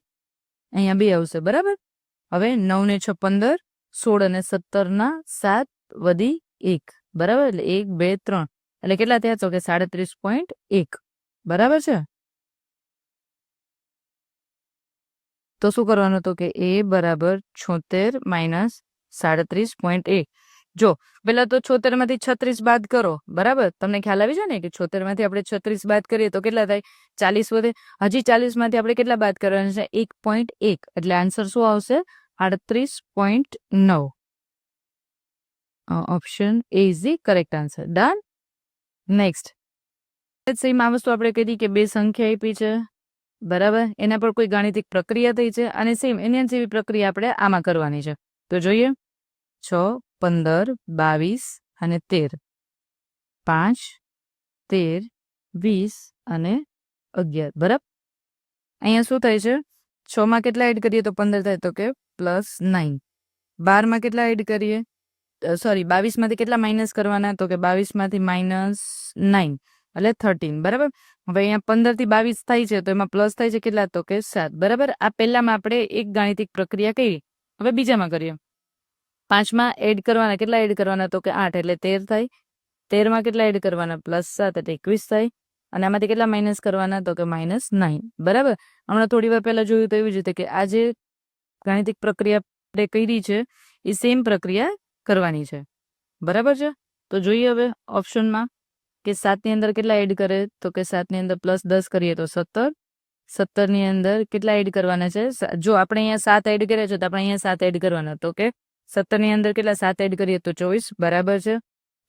અહીંયા 2 આવશે. બરાબર. હવે 9 ને 6 15, 16 અને 17 ના 7 વધી 1. બરાબર. એટલે 1 2 3 એટલે કેટલા થયા? તો કે 37.1. બરાબર છે. તો શું કરવાનું? તો કે a બરાબર 76 - 37.1. જો પેલા તો 76માંથી 36 બાદ કરો. બરાબર. તમને ખ્યાલ આવી જાય ને કે 76માંથી આપણે 36 બાદ કરીએ તો કેટલા થાય? 40 વધે. હજી 40માંથી આપણે કેટલા બાદ કરવાના છે? 1.1. એટલે આન્સર શું આવશે? 38.9. Option A is the correct answer. Done. Next, same આ વસ્તુ આપણે કીધી કે બે સંખ્યા આપી છે. બરાબર. એના પર કોઈ ગાણિતિક પ્રક્રિયા થઈ છે અને સેમ એની જેવી પ્રક્રિયા આપણે આમાં કરવાની છે. તો જોઈએ. 6, 15, 22 અને 13. 5, 13, 20 અને 11. બરાબર. અહીંયા શું થાય છે? 6માં કેટલા એડ કરીએ તો 15 થાય? તો કે +9. 12માં કેટલા એડ કરીએ? સોરી, 22માંથી કેટલા માઇનસ કરવાના? તો કે 22માંથી -9 એટલે 13. બરાબર. હવે અહીંયા 15 થી 22 થાય છે તો એમાં પ્લસ થાય છે કેટલા? તો કે 7. બરાબર. આ પહેલામાં આપણે એક ગાણિતિક પ્રક્રિયા કરી. હવે બીજામાં કરીએ. 5માં એડ કરવાના. કેટલા એડ કરવાના? તો કે 8 એટલે 13 થાય. 13માં કેટલા એડ કરવાના? +7 એટલે 21 થાય. અને આમાંથી કેટલા માઇનસ કરવાના? તો કે -9. બરાબર. હમણાં થોડી વાર પહેલા જોયું તો એવી જ રીતે કે આ જે ગાણિતિક પ્રક્રિયા આપણે કરી છે એ સેમ પ્રક્રિયા કરવાની છે. બરાબર છે. તો જોઈએ હવે ઓપ્શનમાં કે 7ની અંદર કેટલા એડ કરે? તો કે 7ની અંદર +10 કરીએ તો 17. 17ની અંદર કેટલા એડ કરવાના છે? જો આપણે અહીંયા 7 એડ કર્યા છે તો આપણે અહીંયા 7 એડ કરવાના. તો કે 17ની અંદર કેટલા 7 એડ કરીએ તો 24. બરાબર છે.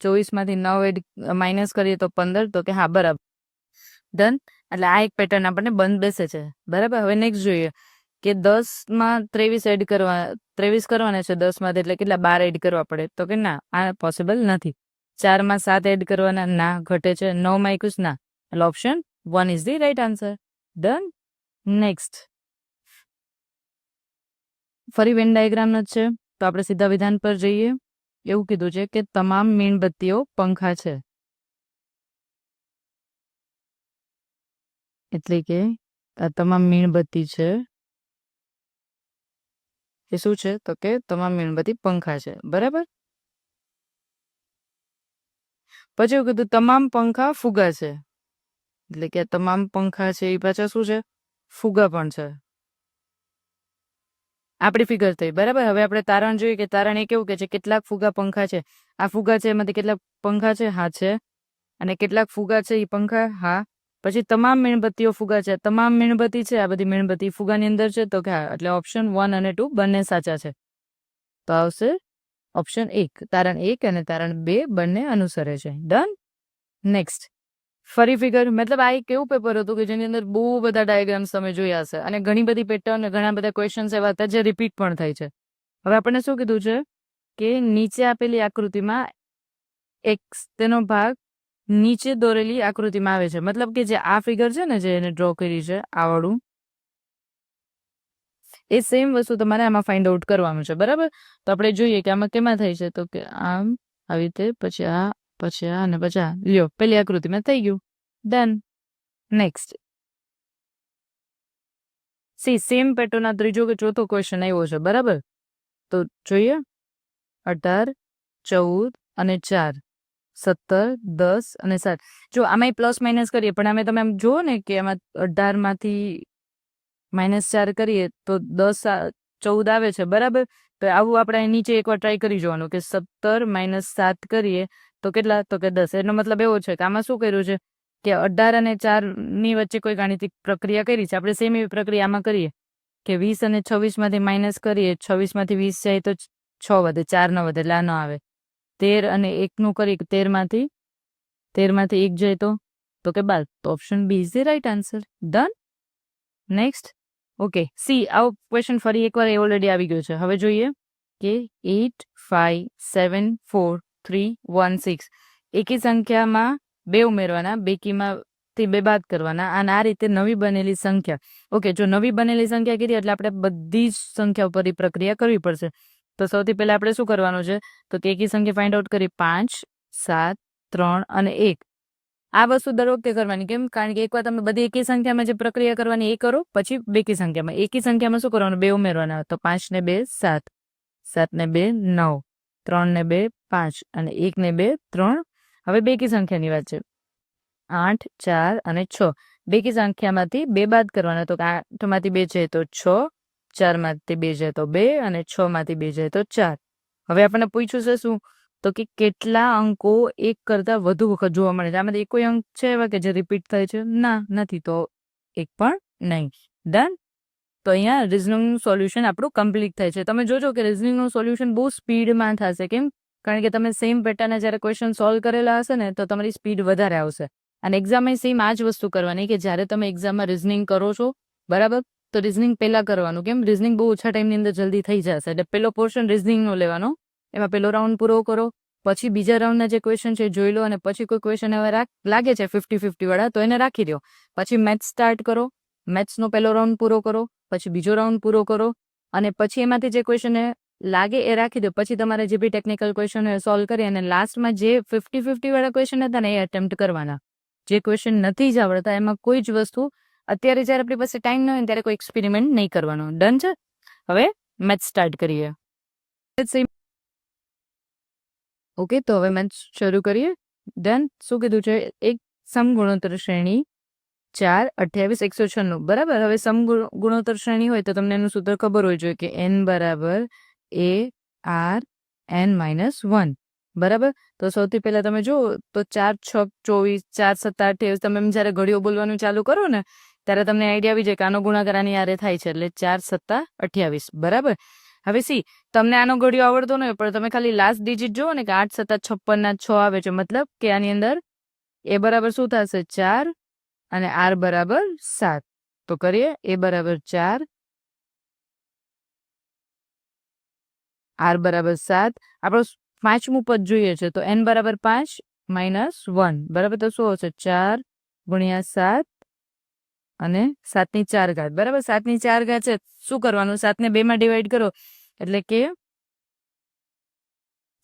24માંથી 9 એડ માઇનસ કરીએ તો 15. તો કે હા, બરાબર. ડન. એટલે આ એક પેટર્ન આપણને બંધ બેસે છે. બરાબર. હવે નેક્સ્ટ જોઈએ કે 10 માં 23 એડ કરવાના છે 10 માંથી, એટલે કેટલા 12 એડ કરવા પડે, તો કે ના, આ પોસિબલ નથી. 4 માં 7 એડ કરવાના, ના, ઘટે છે. 9 માં 21, ના, એટલે option 1 is the right answer. Done. Next, ફરી વેન ડાયાગ્રામ જ છે, તો આપણે સીધા વિધાન પર જઈએ. એવું કીધું છે કે તમામ મીણબત્તીઓ પંખા છે, એટલે કે આ તમામ મીણબત્તી છે એ શું છે, તો કે તમામ મીણબત્તી પંખા છે. બરાબર. પછી એવું કીધું તમામ પંખા ફુગા છે, એટલે કે તમામ પંખા છે એ પાછા શું છે, ફુગા પણ છે. આપણી ફિગર થઈ. બરાબર. હવે આપણે તારણ જોઈએ કે તારણ એ કેવું કે છે, કેટલાક ફુગા પંખા છે. આ ફુગા છે એમાંથી કેટલાક પંખા છે, હા છે. અને કેટલાક ફુગા છે એ પંખા, હા. પછી તમામ મીણબત્તીઓ ફુગા છે, તમામ મીણબત્તી છે, આ બધી મીણબત્તી ફુગાની અંદર છે, તો કે હા, એટલે ઓપ્શન 1 અને 2 બંને સાચા છે. તો આવશે ઓપ્શન 1. તારણ 1 અને તારણ 2 બંને અનુસરે છે. ડન. નેક્સ્ટ, ફરી ફિગર, મતલબ આ એક એવું પેપર હતું કે જેની અંદર બહુ બધા ડાયાગ્રામ્સ તમે જોયા હશે અને ઘણી બધી પેટર્ન, ઘણા બધા ક્વેશ્ચન્સ એવા હતા જે રિપીટ પણ થાય છે. હવે આપણને શું કીધું છે કે નીચે આપેલી આકૃતિમાં તેનો ભાગ નીચે દોરેલી આકૃતિમાં આવે છે. મતલબ કે જે આ ફિગર છે ને, જે એને ડ્રો કરી છે, આ વાળું, એ સેમ વસ્તુ તમારે આમાં ફાઇન્ડ આઉટ કરવાનું છે. બરાબર. તો આપણે જોઈએ કે આમાં કેમાં થાય છે, તો કે આમ આવી રીતે, પછી આ, પછી આ અને પછી આ. લ્યો, પેલી આકૃતિમાં થઈ ગયું. ડન. નેક્સ્ટ, સેમ પેટર્નના ત્રીજો કે ચોથો ક્વેશ્ચન આવ્યો છે. બરાબર. તો જોઈએ, 18, 14 અને 4, 17, 10 અને 7. જો આમાં પ્લસ માઇનસ કરીએ, પણ અમે તમે જુઓ ને કે એમાં 18 માંથી -4 કરીએ તો 10 14 આવે છે. બરાબર. તો આવું આપણે નીચે એકવાર ટ્રાય કરી જોવાનું કે 17 - 7 કરીએ તો કેટલા, તો કે 10. એનો મતલબ એવો છે કે આમાં શું કર્યું છે કે 18 અને 4 ની વચ્ચે કોઈ ગાણિતિક પ્રક્રિયા કરી છે. આપણે સેમ એવી પ્રક્રિયા આમાં કરીએ કે 20 અને 26 માંથી માઇનસ કરીએ, 26 માંથી 20 જાય તો 6 વધે, 4 ન વધે, એટલે આ ન આવે. 13 અને 1 નું કરી, 13 માંથી 1 જાય તો કે 12. તો option B is the right answer. Done. Next, okay, see, આવો ક્વેશ્ચન ફરી એકવાર ઓલરેડી આવી ગયો છે. હવે જોઈએ કે 8, 5, 7, 4, 3, 1, 6 એકી સંખ્યામાં 2 ઉમેરવાના, બેકીમાંથી 2 બાદ કરવાના, અને આ રીતે નવી બનેલી સંખ્યા. ઓકે, જો નવી બનેલી સંખ્યા કીધી એટલે આપણે બધી જ સંખ્યા ઉપર પ્રક્રિયા કરવી પડશે. તો સૌથી પહેલા આપણે શું કરવાનું છે, તો કે એકી સંખ્યા ફાઇન્ડ આઉટ કરી, 5, 7, 3 અને 1. આ વસ્તુ દર વખતે કરવાની. કેમ? કારણ કે એકવાર તમે બધી એકી સંખ્યામાં જે પ્રક્રિયા કરવાની એ કરો, પછી બેકી સંખ્યામાં. એકી સંખ્યામાં શું કરવાનું, 2 ઉમેરવાના. તો 5 ને 2 7, 7 ને 2 9, 3 ને 2 5 અને 1 ને 2 3. હવે બેકી સંખ્યાની વાત છે, 8, 4 અને 6. બેકી સંખ્યામાંથી 2 બાદ કરવાના. તો 8 માંથી 2 જાય તો 6, 4 માંથી 2 જાય તો 2 અને 6 માંથી 2 જાય તો 4. હવે આપણને પૂછ્યું છે શું, તો કે કેટલા અંકો એક કરતા વધુ વખત જોવા મળે છે. આમાંથી કોઈ અંક છે એવા કે જે રિપીટ થાય છે? ના, નથી. તો એક પણ નહીં. ડન. તો અહીંયા રિઝનિંગનું સોલ્યુશન આપણું કમ્પ્લીટ થાય છે. તમે જોજો કે રિઝનિંગનું સોલ્યુશન બહુ સ્પીડમાં થશે. કેમ? કારણ કે તમે સેમ પેટર્નના જ્યારે ક્વેશ્ચન સોલ્વ કરેલા હશે ને, તો તમારી સ્પીડ વધારે આવશે. અને એક્ઝામમાં સેમ આ જ વસ્તુ કરવાની કે જ્યારે તમે એક્ઝામમાં રિઝનિંગ કરો છો, બરાબર, તો રિઝનિંગ પહેલા કરવાનું. કેમ? રિઝનિંગ બહુ ઓછા ટાઈમની અંદર જલ્દી થઈ જશે. એટલે પેલો પોર્શન રિઝનિંગનો લેવાનો, એમાં પેલો રાઉન્ડ પૂરો કરો, પછી બીજા રાઉન્ડના જે ક્વેશ્ચન છે જોઈ લો, અને પછી કોઈ ક્વેશ્ચન હવે લાગે છે 50-50 વાળા, તો એને રાખી દો. પછી મેથ્સ સ્ટાર્ટ કરો, મેથ્સનો પહેલો રાઉન્ડ પૂરો કરો, પછી બીજો રાઉન્ડ પૂરો કરો, અને પછી એમાંથી જે ક્વેશ્ચન લાગે એ રાખી દો. પછી તમારે જે બી ટેકનિકલ ક્વેશ્ચન સોલ્વ કરી, અને લાસ્ટમાં જે 50-50 વાળા ક્વેશ્ચન હતા ને એ અટેમ્પ્ટ કરવાના. જે ક્વેશ્ચન નથી જ આવડતા એમાં કોઈ જ વસ્તુ અત્યારે જ્યારે આપણી પાસે ટાઈમ ન હોય ત્યારે કોઈ એક્સપેરિમેન્ટ નહીં કરવાનો. ડન છે. હવે મેથ્સ સ્ટાર્ટ કરીએ. ઓકે, તો હવે મેથ્સ શરૂ કરીએ. ડન. શું કીધું છે? એક સમગુણોત્તર શ્રેણી 4, 28, 196. બરાબર. હવે સમગુણોત્તર શ્રેણી હોય તો તમને એનું સૂત્ર ખબર હોય જોઈએ કે n બરાબર AR(n-1). બરાબર. તો સૌથી પહેલા તમે જુઓ તો 4 6 24, 4 7 28. તમે જ્યારે ઘડીઓ બોલવાનું ચાલુ કરો ને ત્યારે તમને આઈડિયા આવી જાય કે આનો ગુણાકાર આની હારે થાય છે, એટલે 4 7 28. બરાબર. હવે સી, તમને આનો ઘડિયો આવડતો ન હોય, પણ તમે ખાલી લાસ્ટ ડિજિટ જુઓ ને કે 8 7 56 6 આવે છે. મતલબ કે આની અંદર એ બરાબર શું થશે, 4 અને R બરાબર 7. તો કરીએ, એ બરાબર 4 r બરાબર 7. આપણો પાંચમું પદ જોઈએ છે તો n બરાબર 5 માઇનસ 1 બરાબર. તો શું હશે 4 ગુણ્યા 7 અને 7 ની 4 ઘાત બરાબર. 7 ની 4 ઘાત છે શું કરવાનું 7 ને 2 માં ડિવાઈડ કરો એટલે કે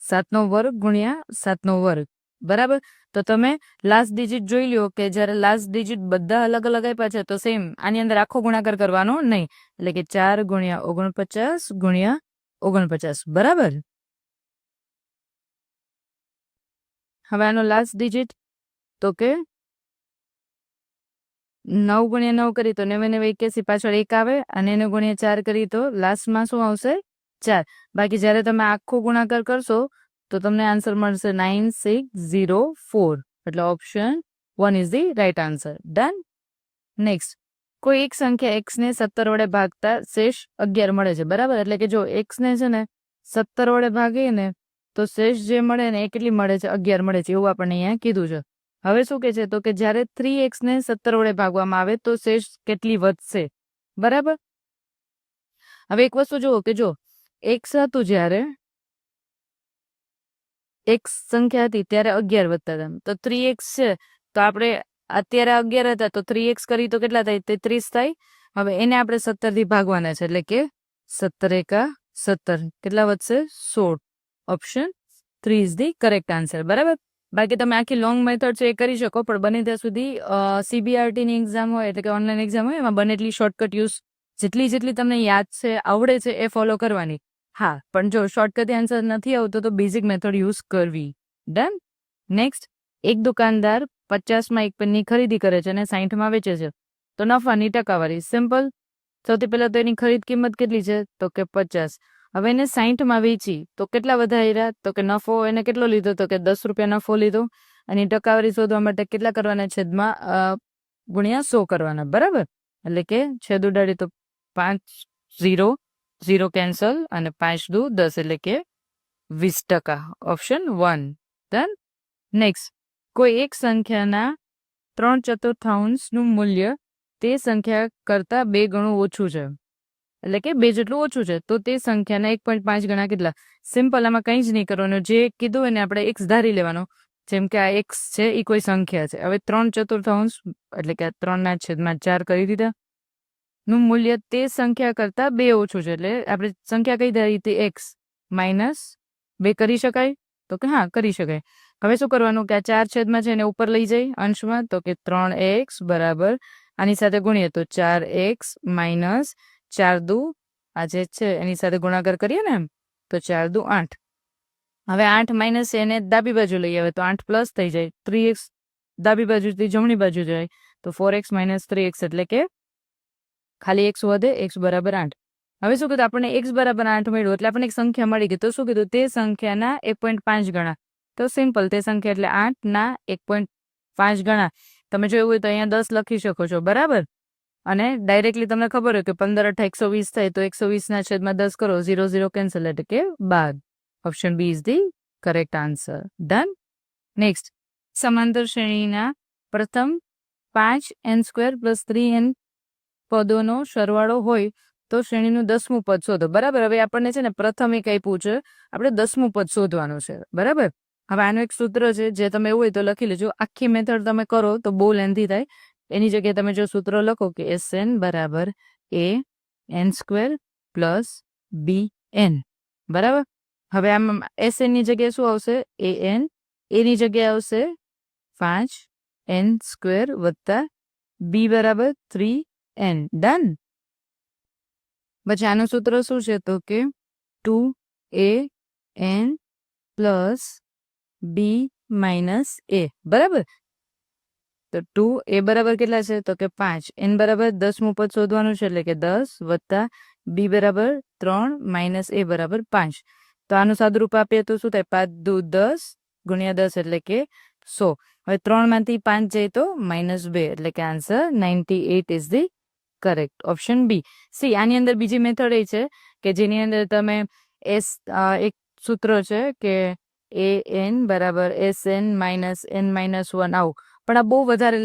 7 નો વર્ગ ગુણ્યા 7 નો વર્ગ બરાબર. તો તમે લાસ્ટ ડિજિટ જોઈ લો કે જ્યારે લાસ્ટ ડિજિટ બધા અલગ અલગ આપ્યા છે તો સેમ આની અંદર આખો ગુણાકાર કરવાનો નહીં એટલે કે 4 ગુણ્યા 49 ગુણ્યા 49 બરાબર. હવે આનો લાસ્ટ ડિજિટ તો કે 9 ગુણ્યા 9 કરી તો 99 પાછળ 1 આવે અને એને ગુણ્યા 4 કરી તો લાસ્ટમાં શું આવશે 4. બાકી જ્યારે તમે આખો ગુણાકાર કરશો તો તમને આન્સર મળશે 9604 એટલે option 1 is the right answer. Done. Next કોઈ એક સંખ્યા x ને 17 વડે ભાગતા શેષ 11 મળે છે બરાબર. એટલે કે જો x ને છે ને 17 વડે ભાગીએ ને તો શેષ જે મળે ને એ કેટલી મળે છે 11 મળે છે એવું આપણને અહીંયા કીધું છે. હવે શું કે છે તો કે જ્યારે 3x ને 17 વડે ભાગવામાં આવે તો શેષ કેટલી વધશે બરાબર. હવે એક વસ્તુ જુઓ કે જો x હતું જ્યારે x સંખ્યા હતી ત્યારે 11 વધતા હતા તો 3x છે તો આપણે અત્યારે 11 હતા તો 3x કરી તો કેટલા થાય 33 થાય. હવે એને આપણે 17 થી ભાગવાના છે એટલે કે 17 એકા 17 કેટલા વધશે 16. Option 3 is the correct answer બરાબર. બાકી તમે આખી લોંગ મેથડ છે એ કરી શકો પણ બને ત્યાં સુધી CBRT ની એક્ઝામ હોય એટલે કે ઓનલાઈન એક્ઝામ હોય એમાં બને એટલી શોર્ટકટ યુઝ જેટલી તમને યાદ છે આવડે છે એ ફોલો કરવાની. હા પણ જો શોર્ટકટ આન્સર નથી આવતો તો બેઝિક મેથડ યુઝ કરવી. ડન. નેક્સ્ટ એક દુકાનદાર 50માં એક પેનની ખરીદી કરે છે અને 60માં વેચે છે તો નફાની ટકાવારી સિમ્પલ. સૌથી પહેલા તો એની ખરીદ કિંમત કેટલી છે તો કે 50. હવે એને 60માં વેચી તો કેટલા વધાર્યા તો કે નફો એને કેટલો લીધો તો કે 10 રૂપિયા નફો લીધો અને ટકાવારી શોધવા માટે કેટલા કરવાના છેદમાં ગુણ્યા 100 કરવાના બરાબર. એટલે કે છેદ ઉડાડી તો 5 0 કેન્સલ અને 5 દુ 10 એટલે કે 20%. Option 1 done. નેક્સ્ટ કોઈ એક સંખ્યાના 3/4 નું મૂલ્ય તે સંખ્યા કરતા 2 ગણું ઓછું છે એટલે કે 2 જેટલું ઓછું છે તો તે સંખ્યાના 1.5 ગણા કેટલા. સિમ્પલ આમાં કંઈ જ નહીં કરવાનું જે કીધું હોય ને આપણે x ધારી લેવાનો. જેમ કે આ x છે એ કોઈ સંખ્યા છે હવે 3/4 એટલે કે 3/4 કરી દીધા નું મૂલ્ય તે સંખ્યા કરતા 2 ઓછું છે એટલે આપણે સંખ્યા કઈ ધારી હતી x માઇનસ 2 કરી શકાય તો કે હા કરી શકાય. હવે શું કરવાનું કે આ 4 છેદમાં છે એને ઉપર લઈ જાય અંશમાં તો કે 3x બરાબર આની સાથે ગુણીએ તો 4x માઇનસ 4 દુ આ જે છે એની સાથે ગુણાકાર કરીએ ને તો 4 દુ 8. હવે 8 માઇનસ એને ડાબી બાજુ લઈ આવે તો 8 પ્લસ થઈ જાય 3x ડાબી બાજુથી જમણી બાજુ જાય તો 4x માઇનસ 3x એટલે કે ખાલી x વધે x બરાબર 8. હવે શું કીધું આપણને x બરાબર 8 મળ્યું એટલે આપણને એક સંખ્યા મળી ગઈ તો શું કીધું તે સંખ્યાના 1.5 ગણા. તો સિમ્પલ તે સંખ્યા એટલે 8ના 1.5 ગણા. તમે જોયું હોય તો અહીંયા 10 લખી શકો છો બરાબર. અને ડાયરેક્ટલી તમને ખબર હોય કે 15 × 8 120 થાય તો 120ના છેદમાં 10 કરો 0 0 કેન્સલ એટલે કે 12. Option B is the correct answer. Done. Next સમાંતર શ્રેણીના પ્રથમ 5n² + 3n પદોનો સરવાળો હોય તો શ્રેણીનું 10મું પદ શોધો બરાબર. હવે આપણને છે ને પ્રથમ એક આપ્યું છે આપણે 10મું પદ શોધવાનું છે બરાબર. હવે આનું એક સૂત્ર છે જે તમે એવું હોય તો લખી લેજો. આખી મેથડ તમે કરો તો બહુ લેન્થી થાય એની જગ્યાએ તમે જો સૂત્ર લખો કે SN બરાબર AN² + BN બરાબર. હવે આમ SN ની જગ્યાએ શું આવશે AN એની જગ્યાએ આવશે 5n² + B બરાબર 3n. ડન. પછી આનું સૂત્ર શું છે તો કે 2AN + B - A બરાબર. તો 2a બરાબર કેટલા છે તો કે 5 n બરાબર 10મું પદ શોધવાનું છે એટલે કે 10 + b બરાબર 3 - a બરાબર 5. તો આનું સાદુરૂપ આપીએ તો શું થાય 5 દુ 10 ગુણ્યા 10 એટલે કે 100. હવે 3 માંથી 5 જાય તો -2 એટલે કે answer 98 is the correct. Option B. See આની અંદર બીજી મેથડ એ છે કે જેની અંદર તમે એક સૂત્ર છે કે AN બરાબર SN - n - 1 આવું પણ આ બહુ વધારે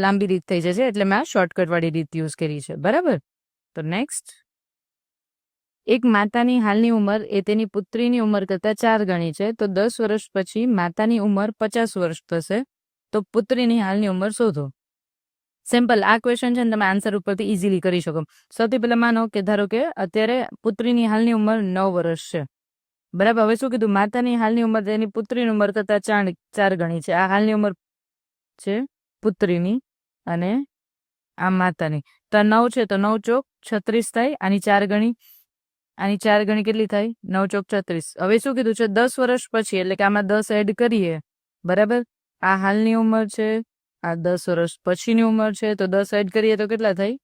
લાંબી રીત થઈ જશે એટલે મેં આ શોર્ટકટ વાળી રીત યુઝ કરી છે બરાબર. તો નેક્સ્ટ એક માતાની હાલની ઉંમર એ તેની પુત્રીની ઉંમર કરતાં 4 ગણી છે, તો 10 વર્ષ પછી માતાની ઉંમર 50 વર્ષ થશે, તો પુત્રીની હાલની ઉંમર શોધો. સિમ્પલ. આ ક્વેશ્ચન છે ને તમે આન્સર ઉપરથી ઇઝીલી કરી શકો. સૌથી પહેલા માનો કે ધારો કે અત્યારે પુત્રીની હાલની ઉંમર 9 વર્ષ છે, બરાબર. હવે શું કીધું? માતાની હાલની ઉંમર તેની પુત્રીની ઉંમર કરતાં 4 ગણી છે. આ હાલની ઉંમર છે પુત્રીની અને આ માતાની. તો 9 છે તો 9 ચોક 36 થાય. આની 4 ગણી કેટલી થાય? 9 ચોક 36. હવે શું કીધું છે? 10 વર્ષ પછી, એટલે કે આમાં 10 એડ કરીએ, બરાબર. આ હાલની ઉંમર છે, આ 10 વર્ષ પછીની ઉંમર છે, તો 10 એડ કરીએ તો કેટલા થાય?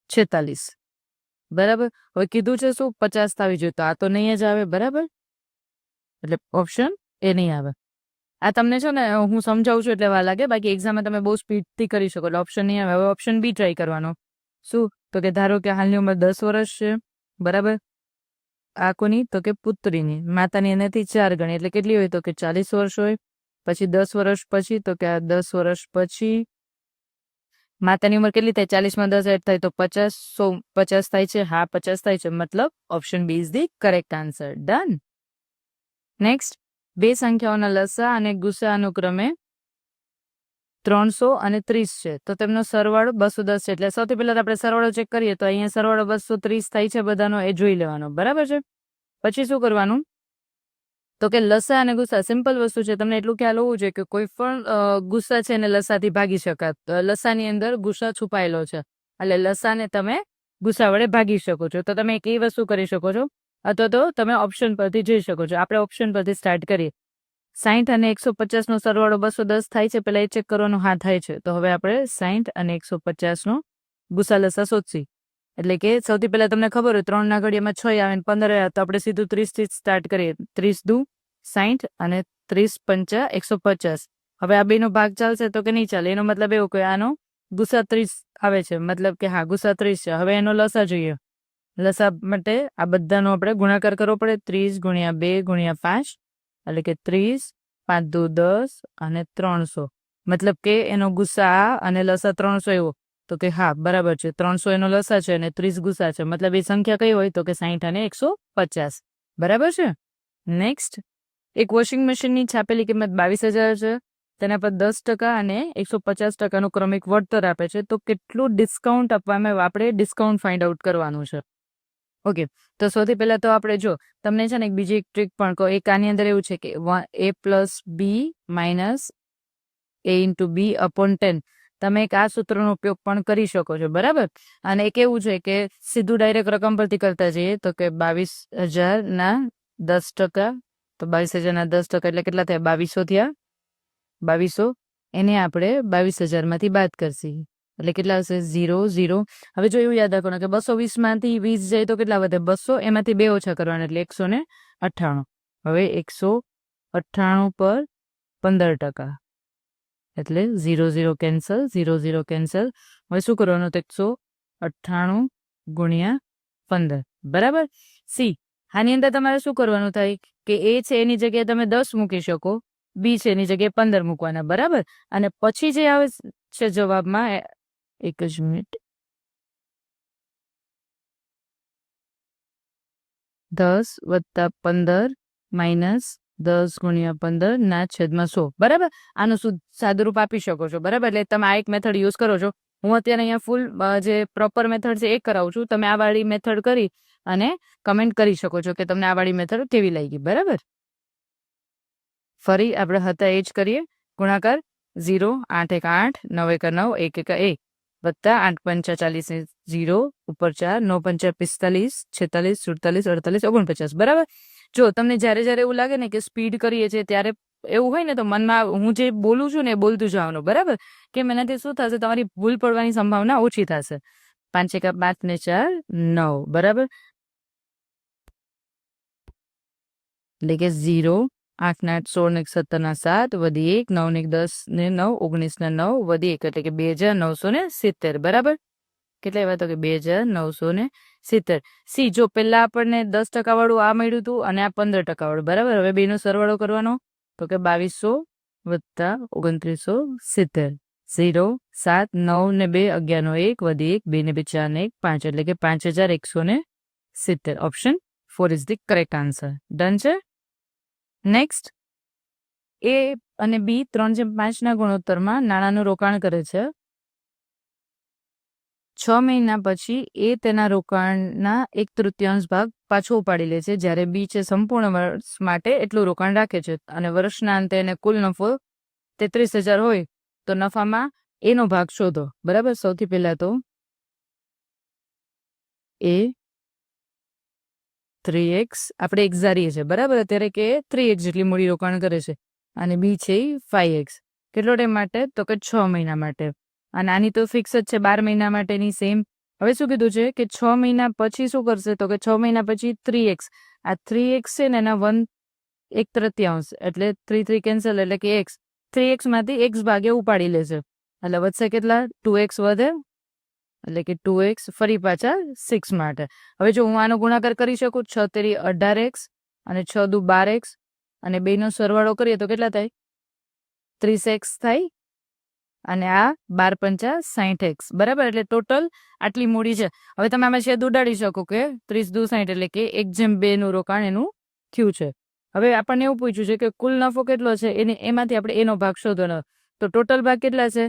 46. બરાબર. હવે કીધું છે શું? 50 થવી જોઈએ, તો આ તો નહીં જ આવે, બરાબર. એટલે ઓપ્શન એ નહીં આવે. આ તમને છે ને હું સમજાવું છું એટલે વાર લાગે, બાકી એક્ઝામમાં તમે બહુ સ્પીડથી કરી શકો, એટલે ઓપ્શન નહીં આવે. હવે ઓપ્શન બી ટ્રાય કરવાનો. શું? તો કે ધારો કે હાલની ઉંમર 10 વર્ષ છે, બરાબર. આ કોની? તો કે પુત્રીની. માતાની એનાથી 4 ગણી, એટલે કેટલી હોય? તો કે 40 વર્ષ હોય. પછી 10 વર્ષ પછી, તો કે આ 10 વર્ષ પછી માતાની ઉંમર કેટલી થાય? 40 માં 10 એડ થાય તો 50. 50 થાય છે. હા, 50 થાય છે. મતલબ option B is the correct answer. Done. Next, બે સંખ્યાઓના લસા અને ગુસા અનુક્રમે 300 અને 30 છે, તો તેમનો સરવાળો 210 છે. એટલે સૌથી પહેલા આપણે સરવાળો ચેક કરીએ, તો અહીંયા સરવાળો 230 થાય છે બધાનો, એ જોઈ લેવાનો, બરાબર છે. પછી શું કરવાનું? તો કે લસા અને ગુસા સિમ્પલ વસ્તુ છે. તમને એટલું ખ્યાલ હોવું જોઈએ કે કોઈ પણ ગુસ્સા છે ને લસાથી ભાગી શકાય. લસાની અંદર ગુસ્સા છુપાયેલો છે, એટલે લસાને તમે ગુસ્સા વડે ભાગી શકો છો. તો તમે એક એ વસ્તુ કરી શકો છો, અથવા તો તમે ઓપ્શન પરથી જઈ શકો છો. આપણે ઓપ્શન પરથી સ્ટાર્ટ કરીએ. 60 અને 150 નો સરવાળો 210 થાય છે. પેલા એ ચેક કરવાનો. હા, થાય છે. તો હવે આપણે 60 અને 150 નો ગુસા લસા શોધશી. એટલે કે સૌથી પહેલા તમને ખબર હોય 3 ના ઘડિયામાં 6 આવે ને 15 આવે, તો આપણે સીધું 30 થી સ્ટાર્ટ કરીએ. 30 દુ 60 અને 30 પંચા 150. હવે આ બેનો ભાગ ચાલશે તો કે નહીં ચાલે? એનો મતલબ એવો કે આનો ગુસા 30 આવે છે, મતલબ કે હા ગુસા 30 છે. હવે એનો લસા જોઈએ. લસા માટે આ બધાનો આપણે ગુણાકાર કરવો પડે. 30 ગુણ્યા 2 ગુણ્યા 5, એટલે કે 30, 5 દુ 10 અને 300. મતલબ કે એનો ગુસા અને લસા 300 એવો. તો કે હા, બરાબર છે. 300 એનો લસા છે અને 30 ગુસા છે. મતલબ એ સંખ્યા કઈ હોય? તો કે 60 અને 150. બરાબર છે. નેક્સ્ટ, એક વોશિંગ મશીનની છાપેલી કિંમત 22,000 છે. તેના પર 10% અને 150%નું ક્રમિક વળતર આપે છે. તો કેટલું ડિસ્કાઉન્ટ આપવામાં? આપણે ડિસ્કાઉન્ટ ફાઇન્ડ આઉટ કરવાનું છે. ઓકે, તો સૌથી પહેલા તો આપણે જો તમને છે ને એક બીજી એક ટ્રીક પણ કહો. એક આની અંદર એવું છે કે a plus B minus a into B upon 10. તમે એક આ સૂત્રનો ઉપયોગ પણ કરી શકો છો, બરાબર. અને એક એવું છે કે સીધું ડાયરેક્ટ રકમ પરથી કરતા જઈએ, તો કે 22,000 ના 10%, તો 22,000 ના 10% એટલે કેટલા થયા? 2200 થયા. 2200 એને આપણે 22,000 માંથી બાદ કરશી, એટલે કેટલા હશે? 0 0. હવે જો એવું યાદ રાખવાનું કે 220 માંથી 20 જાય તો કેટલા વધે? 200. એમાંથી 2 ઓછા કરવાના, એટલે 198. હવે 198 પર 15%, એટલે 0 0 કેન્સલ, 0 0 કેન્સલ. હવે શું કરવાનું? તો 198 ગુણ્યા 15, બરાબર. સી, આની અંદર તમારે શું કરવાનું થાય કે એ છે એની જગ્યાએ તમે 10 મૂકી શકો, બી છે એની જગ્યાએ 15 મૂકવાના, બરાબર. અને પછી જે આવે છે જવાબમાં, એક જ મિનિટ, 10 વત્તા 15 માઇનસ 10 ગુણ્યા 15 ના છેદમાં 100, બરાબર. આનું સાદુરૂપ આપી શકો છો, બરાબર. એટલે તમે આ એક મેથડ યુઝ કરો છો. હું અત્યારે અહીંયા ફૂલ જે પ્રોપર મેથડ છે એ કરાવું છું. તમે આ વાળી મેથડ કરી અને કમેન્ટ કરી શકો છો કે તમને આ વાળી મેથડ કેવી લાગી, બરાબર. ફરી આપણે હતા એ જ કરીએ. ગુણાકાર 0, 8 1 8, 9 1 9, 1 1 1, વત્તા 8 5 40, 0 ઉપર 4, 9 5 45, 46, 47, 48, 49, બરાબર. જો તમને જ્યારે એવું લાગે ને કે સ્પીડ કરીએ છીએ, ત્યારે એવું હોય ને તો મનમાં હું જે બોલું છું ને એ બોલતું જવાનું, બરાબર. કે એનાથી શું થશે? તમારી ભૂલ પડવાની સંભાવના ઓછી થશે. 5 1 5 ને 4 9, બરાબર. એટલે કે 0 8 ને 8 16 ને 17 ના 7 વધી 1 9 ને 10 ને 9 19 ને 9 વધી 1, એટલે કે 2970, બરાબર. કેટલા આવ્યા? તો કે 2970. સી, જો પેલા આપણને 10% વાળું આ મળ્યું હતું અને આ 15% વાળું, બરાબર. હવે બેનો સરવાળો કરવાનો, તો કે 2200 વત્તા 2970. 0 7 9 ને 2 11 નો 1 વધી 1 2 ને 2 4 ને 1 5, એટલે કે 5170. 70. Option 4 is the correct answer. Done છે. નેક્સ્ટ, એ અને બી 3/5 ગુણોત્તરમાં નાણાંનું રોકાણ કરે છે. 6 મહિના પછી એ તેના રોકાણના 1/3 ભાગ પાછો ઉપાડી લે છે, જ્યારે બી છે સંપૂર્ણ વર્ષ માટે એટલું રોકાણ રાખે છે અને વર્ષના અંતે એને કુલ નફો 33,000 હોય તો નફામાં એનો ભાગ શોધો. બરાબર. સૌથી પહેલા તો એ 3x આપણે x ધારીએ છીએ. બરાબર. અત્યારે કે 3x જેટલી મૂડી રોકાણ કરે છે અને બી છે 5x. કેટલો ટાઈમ માટે? તો કે 6 મહિના માટે. અને આની તો ફિક્સ જ છે 12 મહિના માટેની સેમ. હવે શું કીધું છે કે 6 મહિના પછી શું કરશે? તો કે 6 મહિના પછી 3x. આ 3x છે ને એના 1/3 એટલે 3 કેન્સલ એટલે કે x. 3x માંથી x ભાગે ઉપાડી લેશે એટલે વધશે કેટલા? 2x વધે એટલે કે 2x ફરી પાછા 6 માટે. હવે જો હું આનો ગુણાકાર કરી શકું, 6 તેરી 18x અને 6 દુ 12x અને બેનો સરવાળો કરીએ તો કેટલા થાય? 30x થાય અને આ 12 પંચા 60x. બરાબર. એટલે ટોટલ આટલી મૂડી છે. હવે તમે આમાં છેદ ઉડાડી શકો કે 30 દુ 60 એટલે કે 1/2 નું રોકાણ એનું થયું છે. હવે આપણને એવું પૂછ્યું છે કે કુલ નફો કેટલો છે એમાંથી આપણે એનો ભાગ શોધવાનો. તો ટોટલ ભાગ કેટલા છે?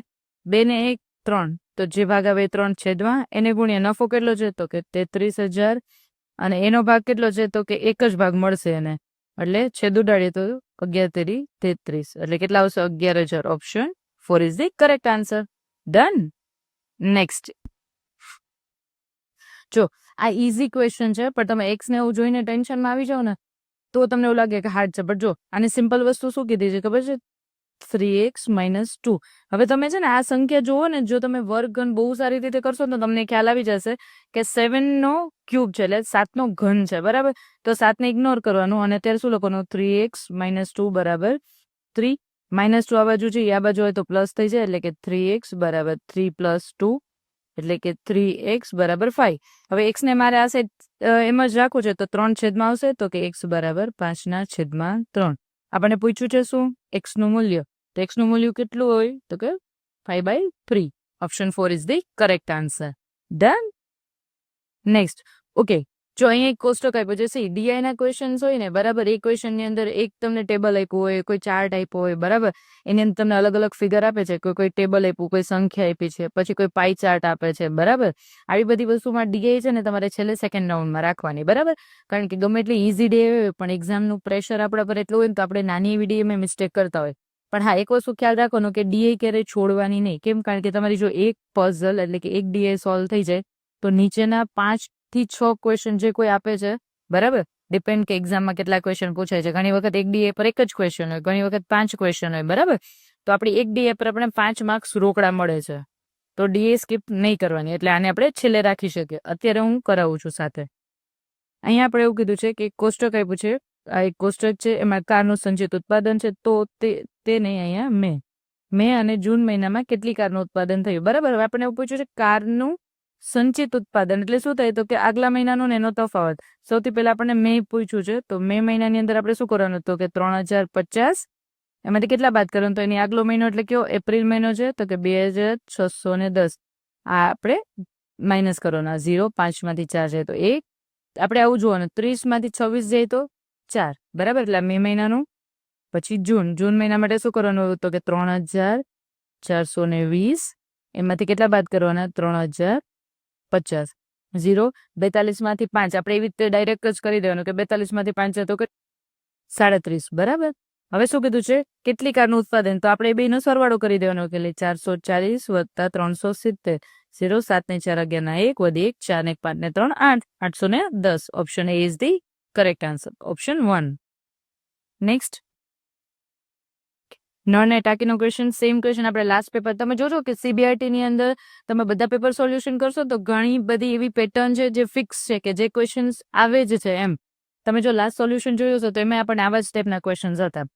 2 ને 1 3. તો જે ભાગ આવે 3 છેદમાં એને ગુણ્યા નફો કેટલો છે? તો કે 33,000 અને એનો ભાગ કેટલો છે? તો કે એક જ ભાગ મળશે એને એટલે છેદ ઉડાડીએ તો 11 તેરી 33 એટલે કેટલા આવશે? 11,000. Option 4 is the correct answer. Done. Next, જો આ ઇઝી ક્વેશ્ચન છે પણ તમે એક્સ ને એવું જોઈને ટેન્શનમાં આવી જાઓ ને તો તમને એવું લાગે કે હાર્ડ છે. પણ જો આની સિમ્પલ વસ્તુ શું કીધી છે ખબર છે? 3x - 2. હવે તમે છે ને આ સંખ્યા જુઓ ને, જો તમે વર્ગગણ બહુ સારી રીતે કરશો તો તમને ખ્યાલ આવી જશે કે 7 નો ક્યુબ છે એટલે 7 નો ઘન છે. બરાબર. તો 7 ને ઇગ્નોર કરવાનું અને અત્યારે શું લખવાનું? 3x - 2 બરાબર 3. -2 આ બાજુ છે, આ બાજુ હોય તો પ્લસ થઈ જાય એટલે કે 3x બરાબર 3 + 2 એટલે કે 3x બરાબર 5. હવે x ને મારે આ સાઈડ એમ જ રાખવું છે તો 3 છેદમાં આવશે તો કે x બરાબર 5/3. આપણને પૂછ્યું છે શું? x નું મૂલ્ય. તો x નું મૂલ્ય કેટલું હોય? તો કે 5/3. Option 4 is the correct answer. Done. Next, okay, જો અહીંયા એક કોષ્ટક આપ્યો છે. સી ડીઆઈ ના ક્વેશ્ચન્સ હોય ને, બરાબર, એ ક્વેશ્ચન ની અંદર એક તમને ટેબલ આપ્યું હોય, કોઈ ચાર્ટ આપ્યો હોય, બરાબર, એની અંદર તમને અલગ અલગ ફિગર આપે છે, કોઈ ટેબલ આપ્યું, કોઈ સંખ્યા આપી છે, પછી કોઈ પાઈ ચાર્ટ આપે છે, બરાબર. આવી બધી વસ્તુમાં ડીઆઈ છે ને તમારે છેલ્લે સેકન્ડ રાઉન્ડમાં રાખવાની, બરાબર, કારણ કે ગમે એટલી ઇઝી ડે હોય પણ એક્ઝામનું પ્રેશર આપણા પર એટલું હોય ને તો આપણે નાની એવી ડીએમાં મિસ્ટેક કરતા હોય. પણ હા, એક વસ્તુ ખ્યાલ રાખવાનો કે ડીઆઈ ક્યારેય છોડવાની નહીં. કેમ? કારણ કે તમારી જો એક પઝલ એટલે કે એક ડીઆઈ સોલ્વ થઈ જાય તો નીચેના 5 થી 6 ક્વેશ્ચન જે કોઈ આપે છે, બરાબર, ડિપેન્ડ કે એક્ઝામમાં કેટલા ક્વેશ્ચન પૂછાય છે. ઘણી વખત એક ડીએ પર એક જ ક્વેશ્ચન હોય, ઘણી વખત 5 ક્વેશ્ચન હોય, બરાબર. તો આપણી એક ડીએ પર આપણે 5 માર્ક્સ રોકડા મળે છે, તો ડીએ સ્કીપ નહીં કરવાની. એટલે આને આપણે છેલ્લે રાખી શકીએ. અત્યારે હું કરાવું છું સાથે. અહીંયા આપણે એવું કીધું છે કે એક કોષ્ટક આપ્યું છે. આ એક કોષ્ટક છે, એમાં કારનું સંચિત ઉત્પાદન છે. તો તે નહીં, અહીંયા મે અને જૂન મહિનામાં કેટલી કારનું ઉત્પાદન થયું, બરાબર. હવે આપણે એવું પૂછ્યું છે કારનું સંચિત ઉત્પાદન એટલે શું થાય? તો કે આગલા મહિનાનો એનો તફાવત. સૌથી પહેલા આપણને મે પૂછ્યું છે, તો મે મહિનાની અંદર આપણે શું કરવાનું? તો કે 3050 એમાંથી કેટલા બાદ કરવાનું? તો એની આગલો મહિનો એટલે કયો? એપ્રિલ મહિનો છે, તો કે 2610. આ આપણે માઇનસ કરવાના. 0 5 માંથી 4 જાય તો 1. આપણે આવું જોવાનું, 30 માંથી 26 જાય તો 4, બરાબર. એટલે મે મહિનાનું. પછી જૂન મહિના માટે શું કરવાનું? તો કે 3420 એમાંથી કેટલા બાદ કરવાના? 3050. 0 42 માંથી 5 આપણે એવી રીતે ડાયરેક્ટ જ કરી દેવાનું કે 42 માંથી 5 તો કે 37, બરાબર. હવે શું કીધું છે? કેટલી કારનું ઉત્પાદન? તો આપણે બેનો સરવાળો કરી દેવાનો કે 440 વત્તા 370. 0 7 ને 4 11 ના 1 વધી 1 4 ને 5 ને 3 8 810. Option A is the correct answer. Option 1. Next, નળ ને ટાંકીનો ક્વેશ્ચન, સેમ ક્વેશ્ચન આપણે લાસ્ટ પેપર. તમે જોજો કે સીબીઆરટી ની અંદર તમે બધા પેપર સોલ્યુશન કરશો તો ઘણી બધી એવી પેટર્ન છે જે ફિક્સ છે કે જે ક્વેશ્ચન્સ આવે જ છે. એમ તમે જો લાસ્ટ સોલ્યુશન જોયું હશે તો એમાં આપણને આવા જ ટાઈપના ક્વેશ્ચન્સ હતા.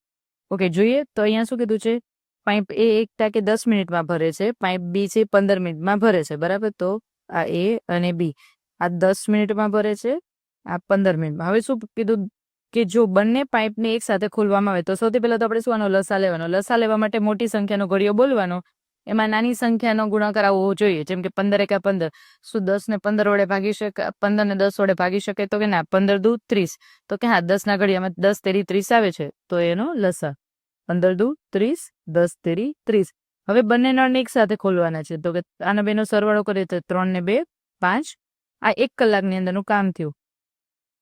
ઓકે, જોઈએ તો અહીંયા શું કીધું છે? પાઇપ એ એક ટાંકી 10 મિનિટમાં ભરે છે, પાઇપ બી છે 15 મિનિટમાં ભરે છે, બરાબર. તો આ એ અને બી આ 10 મિનિટમાં ભરે છે, આ 15 મિનિટમાં. હવે શું કીધું કે જો બંને પાઇપને એક સાથે ખોલવામાં આવે તો સૌથી પહેલા તો આપણે શું આનો લસા લેવાનો. લસા લેવા માટે મોટી સંખ્યાનો ઘડિયો બોલવાનો એમાં નાની સંખ્યાનો ગુણાકાર આવવો જોઈએ, જેમ કે 15 એકા 15. શું 10 ને 15 વડે ભાગી શકે? 15 ને 10 વડે ભાગી શકે? તો કે ના. 15 દુ 30. તો કે હા, 10 ના ઘડિયામાં 10 તેરી 30 આવે છે, તો એનો લસા 15 દુ 30, 10 તેરી 30. હવે બંને નળને એક સાથે ખોલવાના છે, તો કે આના બેનો સરવાળો કરીએ તો 3 ને 2 5. આ 1 કલાકની અંદરનું કામ થયું.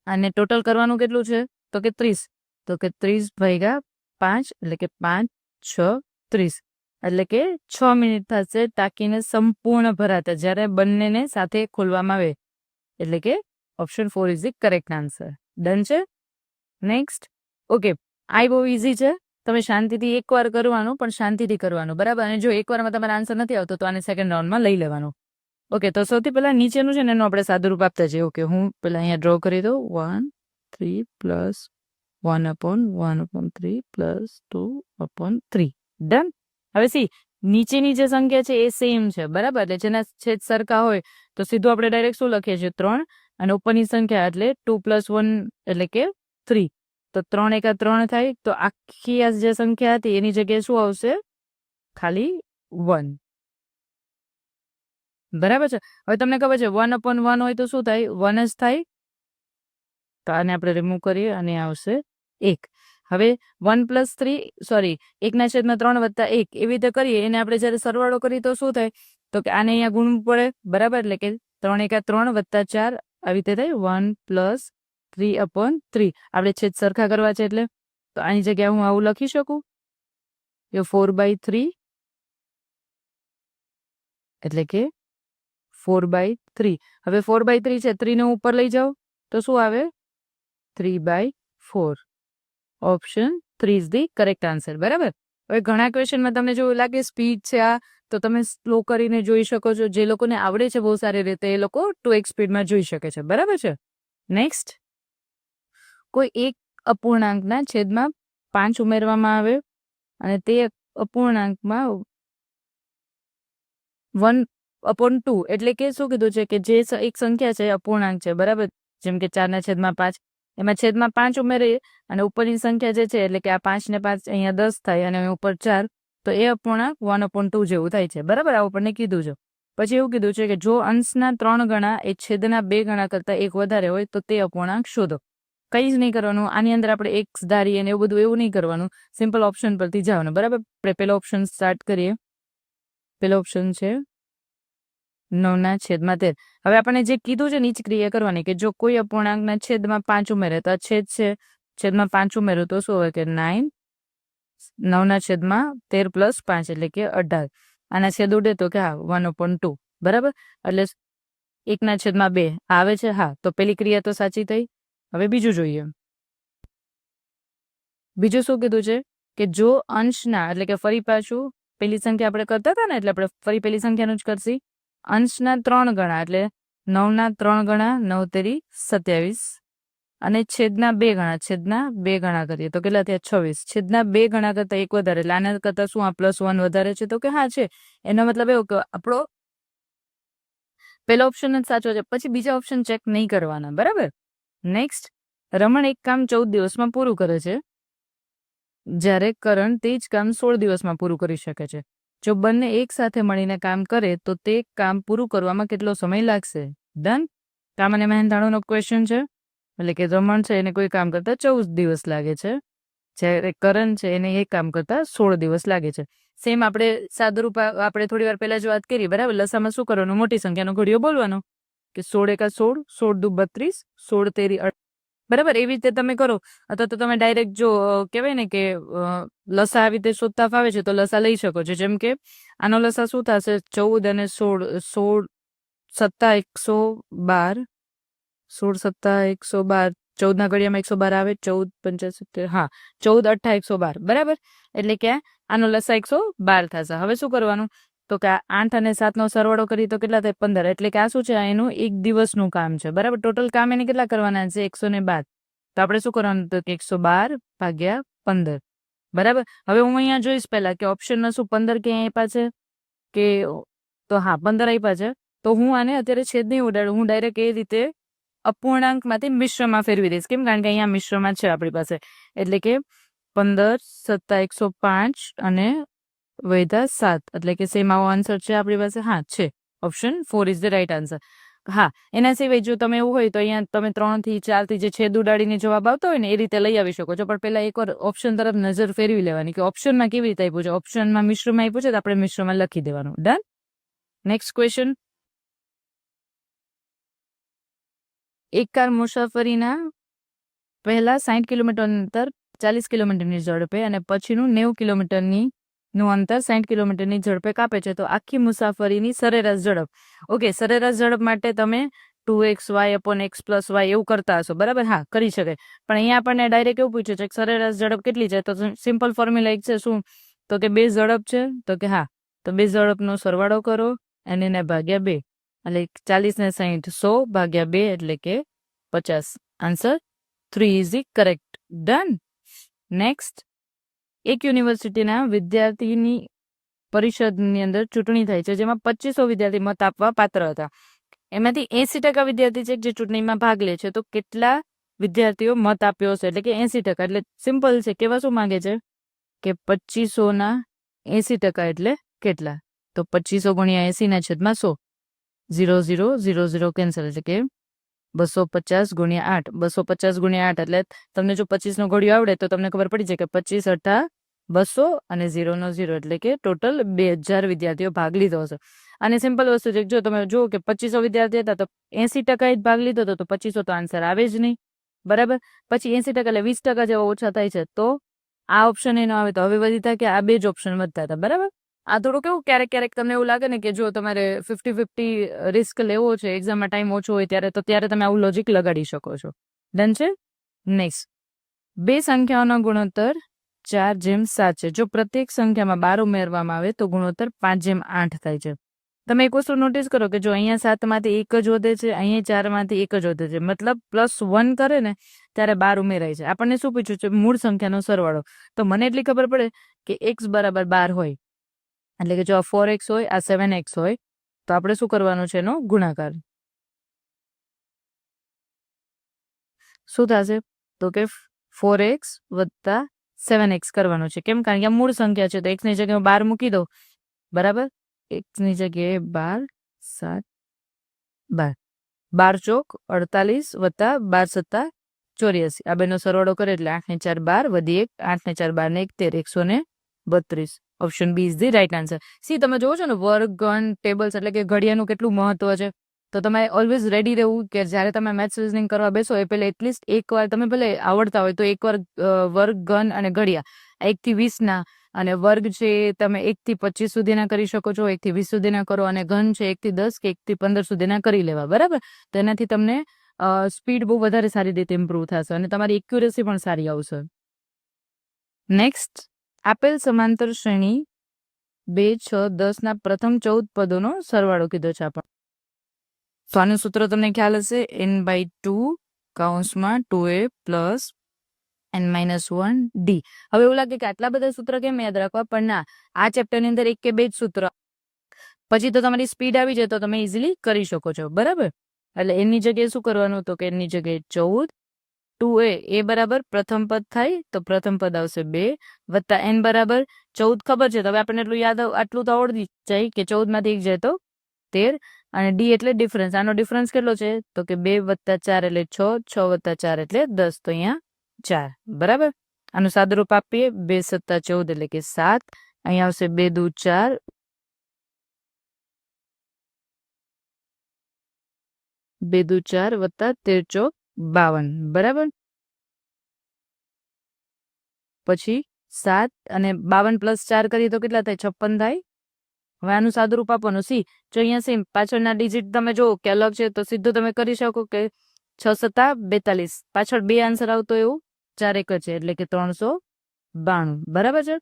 અને ટોટલ કરવાનું કેટલું છે? તો કે 30. તો કે 30 ભાગ્યા 5 એટલે કે 5 6 30. એટલે કે 6 મિનિટ થશે ટાંકીને સંપૂર્ણ ભરાતા, જ્યારે બંનેને સાથે ખોલવામાં આવે. એટલે કે option 4 is the correct answer. Done છે? નેક્સ્ટ. ઓકે, આ બહુ ઇઝી છે. તમે શાંતિથી એકવાર કરવાનું, પણ શાંતિથી કરવાનું, બરાબર? અને જો એકવારમાં તમારે આન્સર નથી આવતો તો આને સેકન્ડ રાઉન્ડમાં લઈ લેવાનું. ઓકે, તો સૌથી પહેલા નીચેનું છે ને એનું આપણે સાદુરૂપ આપતા જઈએ. ઓકે, હું પહેલા અહીંયા ડ્રો કરી દઉં. 1 3 પ્લસ 1/1/3 પ્લસ 2/3. ડન. હવે સી, નીચેની જે સંખ્યા છે એ સેમ છે, બરાબર? એટલે જેના છેદ સરખા હોય તો સીધું આપણે ડાયરેક્ટ શું લખીએ છીએ? 3. અને ઉપરની સંખ્યા એટલે 2 + 1 એટલે કે 3. તો 3 એકા 3 થાય. તો આખી આ જે સંખ્યા હતી એની જગ્યાએ શું આવશે? ખાલી 1. બરાબર છે? હવે તમને ખબર છે 1/1 હોય તો શું થાય? 1 જ થાય. તો આને આપણે રિમૂવ કરીએ અને આવશે 1. હવે 1 + 3 સોરી 1/3 + 1 એવી રીતે કરીએ. એને આપણે જ્યારે સરવાળો કરીએ તો શું થાય? તો કે આને અહીંયા ગુણવું પડે, બરાબર? એટલે કે 3 એકા 3 + 4 આવી રીતે થાય. 1 + 3/3. આપણે છેદ સરખા કરવા છે એટલે. તો આની જગ્યાએ હું આવું લખી શકું, એ 4/3 એટલે કે 4/3. હવે 4/3 છે, 3 ને ઉપર લઈ જાઓ તો શું આવે? 3/4. Option 3 is the correct answer, બરાબર? હવે ઘણા ક્વેશ્ચનમાં તમને જો લાગે સ્પીડ છે આ, તો તમે સ્લો કરીને જોઈ શકો છો. જે લોકોને આવડે છે બહુ સારી રીતે એ લોકો 2x સ્પીડમાં જોઈ શકે છે, બરાબર છે? નેક્સ્ટ. કોઈ એક અપૂર્ણાંકના છેદમાં 5 ઉમેરવામાં આવે અને તે અપૂર્ણાંકમાં 1/2 એટલે કે શું કીધું છે કે જે એક સંખ્યા છે અપૂર્ણાંક છે, બરાબર? જેમ કે 4/5, એમાં છેદમાં 5 ઉમેરીએ અને ઉપરની સંખ્યા જે છે એટલે કે આ 5 ને 5 અહીંયા 10 થાય અને ઉપર 4, તો એ અપૂર્ણાંક 1/2 જેવું થાય છે, બરાબર? આવું આપણને કીધું છે. પછી એવું કીધું છે કે જો અંશના 3 ગણા એ છેદના 2 ગણા કરતાં 1 વધારે હોય તો તે અપૂર્ણાંક શોધો. કંઈ જ નહીં કરવાનું. આની અંદર આપણે x ધારીએ અને એવું બધું એવું નહીં કરવાનું. સિમ્પલ ઓપ્શન પરથી જવાનું, બરાબર? આપણે પહેલો ઓપ્શન સ્ટાર્ટ કરીએ. પહેલો ઓપ્શન છે 9/13. હવે આપણને જે કીધું છે નીચ ક્રિયા કરવાની, કે જો કોઈ અપૂર્ણાંકના છેદમાં 5 ઉમેરે તો આ છેદ છે, છેદમાં 5 ઉમેરો તો શું હોય? કે 9. 9/13 + 5 એટલે કે 18. આના છેદ ઉડે તો કે હા 1/2, બરાબર? એટલે 1/2 આવે છે. હા, તો પેલી ક્રિયા તો સાચી થઈ. હવે બીજું જોઈએ. બીજું શું કીધું છે કે જો અંશના એટલે કે ફરી પાછું પેલી સંખ્યા આપણે કરતા હતા ને, એટલે આપણે ફરી પેલી સંખ્યાનું જ કરશી. અંશના 3 ગણા એટલે 9/3 ગણા 9 તેરી 27 અને છેદના 2 ગણા કરીએ તો કેટલા થયા? 26. છેદના 2 ગણા કરતાં 1 વધારે એટલે આના કરતાં શું આ +1 વધારે છે? તો કે હા છે. એનો મતલબ એવો કે આપણો પેલો ઓપ્શન જ સાચો છે. પછી બીજા ઓપ્શન ચેક નહીં કરવાના, બરાબર? નેક્સ્ટ. રમણ એક કામ 14 દિવસમાં પૂરું કરે છે, જ્યારે કરણ તે જ કામ 16 દિવસમાં પૂરું કરી શકે છે. જો બંને એક સાથે મળીને કામ કરે તો તે કામ પૂરું કરવામાં કેટલો સમય લાગશે? ડન. કામ અને મહેનતાણુંનો ક્વેશ્ચન છે. એટલે કે રમણ છે એને કોઈ કામ કરતા 14 દિવસ લાગે છે, જ્યારે કરણ છે એને એક કામ કરતા 16 દિવસ લાગે છે. સેમ આપણે સાદુરૂપ આપણે થોડી વાર પહેલા જ વાત કરી, બરાબર? લસામાં શું કરવાનું? મોટી સંખ્યાનો ઘડિયો બોલવાનો કે 16 એકા 16, 16 દુ 32, 16 તેરી 18, બરાબર? એવી રીતે તમે કરો. અથવા તો તમે ડાયરેક્ટ જો કહેવાય ને કે લસા આવી રીતે શોધતા ફાવે છે તો લસા લઈ શકો છો. જેમ કે આનો લસા શું થશે? 14 અને 16, 16 સત્તા 112, 16 સત્તા 112, 14 ના ઘડિયામાં 112 આવે, 14 75, હા 14 8 112, બરાબર? એટલે કે આનો લસા 112 થશે. હવે શું કરવાનું? તો કે 8 અને 7 નો સરવાળો કરી તો કેટલા થાય? 15. એટલે કે આ શું છે? એનું 1 દિવસનું કામ છે, બરાબર? ટોટલ કામ એને કેટલા કરવાના છે? 112. તો આપણે શું કરવાનું? તો કે 112 ભાગ્યા 15, બરાબર? હવે હું અહીંયા જોઈશ પહેલા કે ઓપ્શનમાં શું 15 ક્યાંય આપ્યા છે કે, તો હા 15 આપ્યા છે. તો હું આને અત્યારે છેદ નહીં ઉડાડું, હું ડાયરેક્ટ એ રીતે અપૂર્ણાંકમાંથી મિશ્રમાં ફેરવી દઈશ. કેમ? કારણ કે અહીંયા મિશ્રમાં છે આપણી પાસે. એટલે કે 15 સત્તા 105 અને વધ્યા 7 એટલે કે સેમ આવો આન્સર છે આપણી પાસે. હા છે, option 4 is the right answer. હા, એના સિવાય જો તમે એવું હોય તો અહીંયા તમે 3 થી 4 થી જે છેદ ઉડાડીને જવાબ આવતો હોય ને એ રીતે લઈ આવી શકો છો, પણ પહેલા એકવાર ઓપ્શન તરફ નજર ફેરવી લેવાની કે ઓપ્શનમાં કેવી રીતે આપ્યું છે. ઓપ્શનમાં મિશ્રમાં આપ્યું છે તો આપણે મિશ્રમાં લખી દેવાનું. ડન. Next question. એક કાર મુસાફરીના પહેલા 60 કિલોમીટર અંતર 40 કિલોમીટરની ઝડપે અને પછીનું 90 કિલોમીટરની નું અંતર 60 કિલોમીટરની ઝડપે કાપે છે તો આખી મુસાફરીની સરેરાશ ઝડપ. ઓકે, સરેરાશ ઝડપ માટે તમે 2xy/x+y એવું કરતા હશો, બરાબર? હા, કરી શકાય. પણ અહીંયા આપણને ડાયરેક્ટ એવું પૂછ્યું છે કે સરેરાશ ઝડપ કેટલી છે, તો સિમ્પલ ફોર્મ્યુલા એક છે શું, તો કે 2 ઝડપ છે, તો કે હા, તો 2 ઝડપનો સરવાળો કરો અને એને ભાગ્યા 2 એટલે 40 ને 60 100 ભાગ્યા 2 એટલે કે 50. Answer 3 is the correct. Done. Next. એક યુનિવર્સિટીના વિદ્યાર્થીની પરિષદની અંદર ચૂંટણી થાય છે જેમાં 2500 વિદ્યાર્થી મત આપવા પાત્ર હતા. એમાંથી 80% વિદ્યાર્થી છે જે ચૂંટણીમાં ભાગ લે છે, તો કેટલા વિદ્યાર્થીઓ મત આપ્યો હશે? એટલે કે 80%. એટલે સિમ્પલ છે, કેવા શું માંગે છે કે 2500 ના 80% એટલે કેટલા? તો 2500 ગુણ્યા 80 ના છેદમાં 100. 0 0 0 0 કેન્સલ એટલે કે 250 ગુણ્યા 8. 250 ગુણ્યા 8 એટલે તમને જો 25 નો ઘડિયો આવડે તો તમને ખબર પડી જાય કે 25 8 200 અને 0 નો 0 એટલે કે ટોટલ 2000 વિદ્યાર્થીઓ ભાગ લીધો હશે. અને સિમ્પલ વસ્તુ છે, જો તમે જુઓ કે 2500 વિદ્યાર્થી હતા તો 80% જ ભાગ લીધો હતો તો 2500 તો આન્સર આવે જ નહીં, બરાબર? પછી 80% એટલે 20% જેવા ઓછા થાય છે, તો આ ઓપ્શન એનો આવે તો હવે વધી થાય કે આ બે જ ઓપ્શન વધતા હતા, બરાબર? આ થોડું કેવું ક્યારેક તમને એવું લાગે ને કે જો તમારે 50-50 રિસ્ક લેવો છે, એક્ઝામમાં ટાઈમ ઓછો હોય ત્યારે, તો ત્યારે તમે આવું લોજિક લગાડી શકો છો. ડન છે. નેક્સ્ટ. બે સંખ્યાઓનો ગુણોત્તર 4/7 છે. જો પ્રત્યેક સંખ્યામાં 12 ઉમેરવામાં આવે તો ગુણોત્તર 5/8 થાય છે. તમે એક વસ્તુ નોટિસ કરો કે જો અહીંયા 7 માંથી 1 જ વધે છે, અહીંયા 4 માંથી 1 જ વધે છે, મતલબ +1 કરે ને ત્યારે 12 ઉમેરાય છે. આપણને શું પૂછ્યું છે? મૂળ સંખ્યાનો સરવાળો. તો મને એટલી ખબર પડે કે x બરાબર 12 હોય એટલે કે જો આ 4x હોય, આ 7x હોય, તો આપણે શું કરવાનું છે? એનો ગુણાકાર. શું થશે? તો કે 4x વત્તા 7x કરવાનું છે. કેમ? કારણ કે આ મૂળ સંખ્યા છે તો x ની જગ્યાએ 12 મૂકી દો, બરાબર? x ની જગ્યાએ 12 7 12 12 ચોક 48 વત્તા 12 સત્તા 84. આ બેનો સરવાળો કરે એટલે 8 ને 4 12 વધી 1, 8 ને 4 12 ને 1 13, 132. Option B is the right answer. See, તમે જોવો છો ને વર્ગ, ઘન, ટેબલ્સ એટલે કે ઘડિયાનું કેટલું મહત્વ છે. તો તમે ઓલવેઝ રેડી રહેવું કે જ્યારે તમે મેથ્સ રિઝનિંગ કરવા બેસો એ પહેલા એટલીસ્ટ એકવાર તમે ભલે આવડતા હોય તો એકવાર વર્ગ, ઘન અને ઘડિયા 1 થી 20 ના, અને વર્ગ છે તમે 1 થી 25 સુધીના કરી શકો છો, 1 થી 20 સુધીના કરો, અને ઘન છે 1 થી 10 કે 1 થી 15 સુધીના કરી લેવા, બરાબર? તો એનાથી તમને સ્પીડ બહુ વધારે સારી રીતે ઇમ્પ્રૂવ થશે અને તમારી એક્યુરેસી પણ સારી આવશે. નેક્સ્ટ. આપેલ સમાંતર શ્રેણી 2 6 10 ના પ્રથમ 14 પદોનો સરવાળો કીધો છે આપણને. તો આનું સૂત્ર તમને ખ્યાલ હશે, n/2 કૌંસમાં 2a પ્લસ n-1d. હવે એવું લાગે કે આટલા બધા સૂત્ર કેમ યાદ રાખવા, પણ ના, આ ચેપ્ટરની અંદર એક કે બે જ સૂત્ર, પછી તો તમારી સ્પીડ આવી જાય તો તમે ઇઝીલી કરી શકો છો, બરાબર? એટલે એની જગ્યાએ શું કરવાનું, તો કે એની જગ્યાએ 14 2a એ બરાબર પ્રથમ પદ થાય તો પ્રથમ પદ આવશે 2 વત્તા n બરાબર 14 ખબર છે, તો હવે આપણને એટલું યાદ આટલું તો આવડી જાય કે 14 માંથી 1 જાય તો 13, અને d એટલે ડિફરન્સ. આનો ડિફરન્સ કેટલો છે? તો કે 2 વત્તા 4 એટલે 6, 6 વત્તા 4 એટલે 10, તો અહીંયા 4, બરાબર? આનું સાદુરૂપ આપીએ, 2 સત્તા 14 એટલે કે 7, અહીંયા આવશે 2 દુ 4, 2 દુ 4 વત્તા 13 ચોક 52, બરાબર? પછી 7 અને 52 પ્લસ 4 કરીએ તો કેટલા થાય? 56 થાય. હવે આનું સાદુરૂપ આપવાનું. સી, જો અહીંયા સેમ પાછળના ડિજિટ તમે જો કે અલગ છે તો સીધું તમે કરી શકો કે 6 સત્તા 42, પાછળ 2 આન્સર આવતો એવું 4 1 છે એટલે કે 392, બરાબર છે?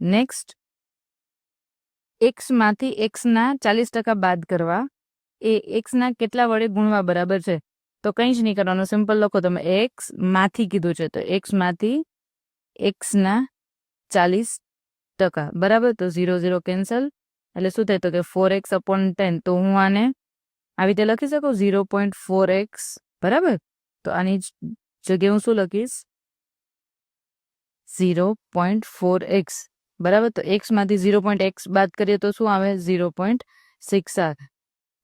નેક્સ્ટ. x માંથી x ના 40% બાદ કરવા એ x ના કેટલા વડે ગુણવા બરાબર છે? તો કંઈ જ નહીં કરવાનું, સિમ્પલ લખો તમે. x માંથી કીધું છે તો x માંથી x ના 40%, બરાબર? તો 0 0 કેન્સલ એટલે શું થાય? તો કે 4x/10. તો હું આને આવી રીતે લખી શકું 0.4x, બરાબર? તો આની જગ્યાએ હું શું લખીશ? 0.4x બરાબર. તો x માંથી 0.x બાદ કરીએ તો શું આવે? 0.6 આવે.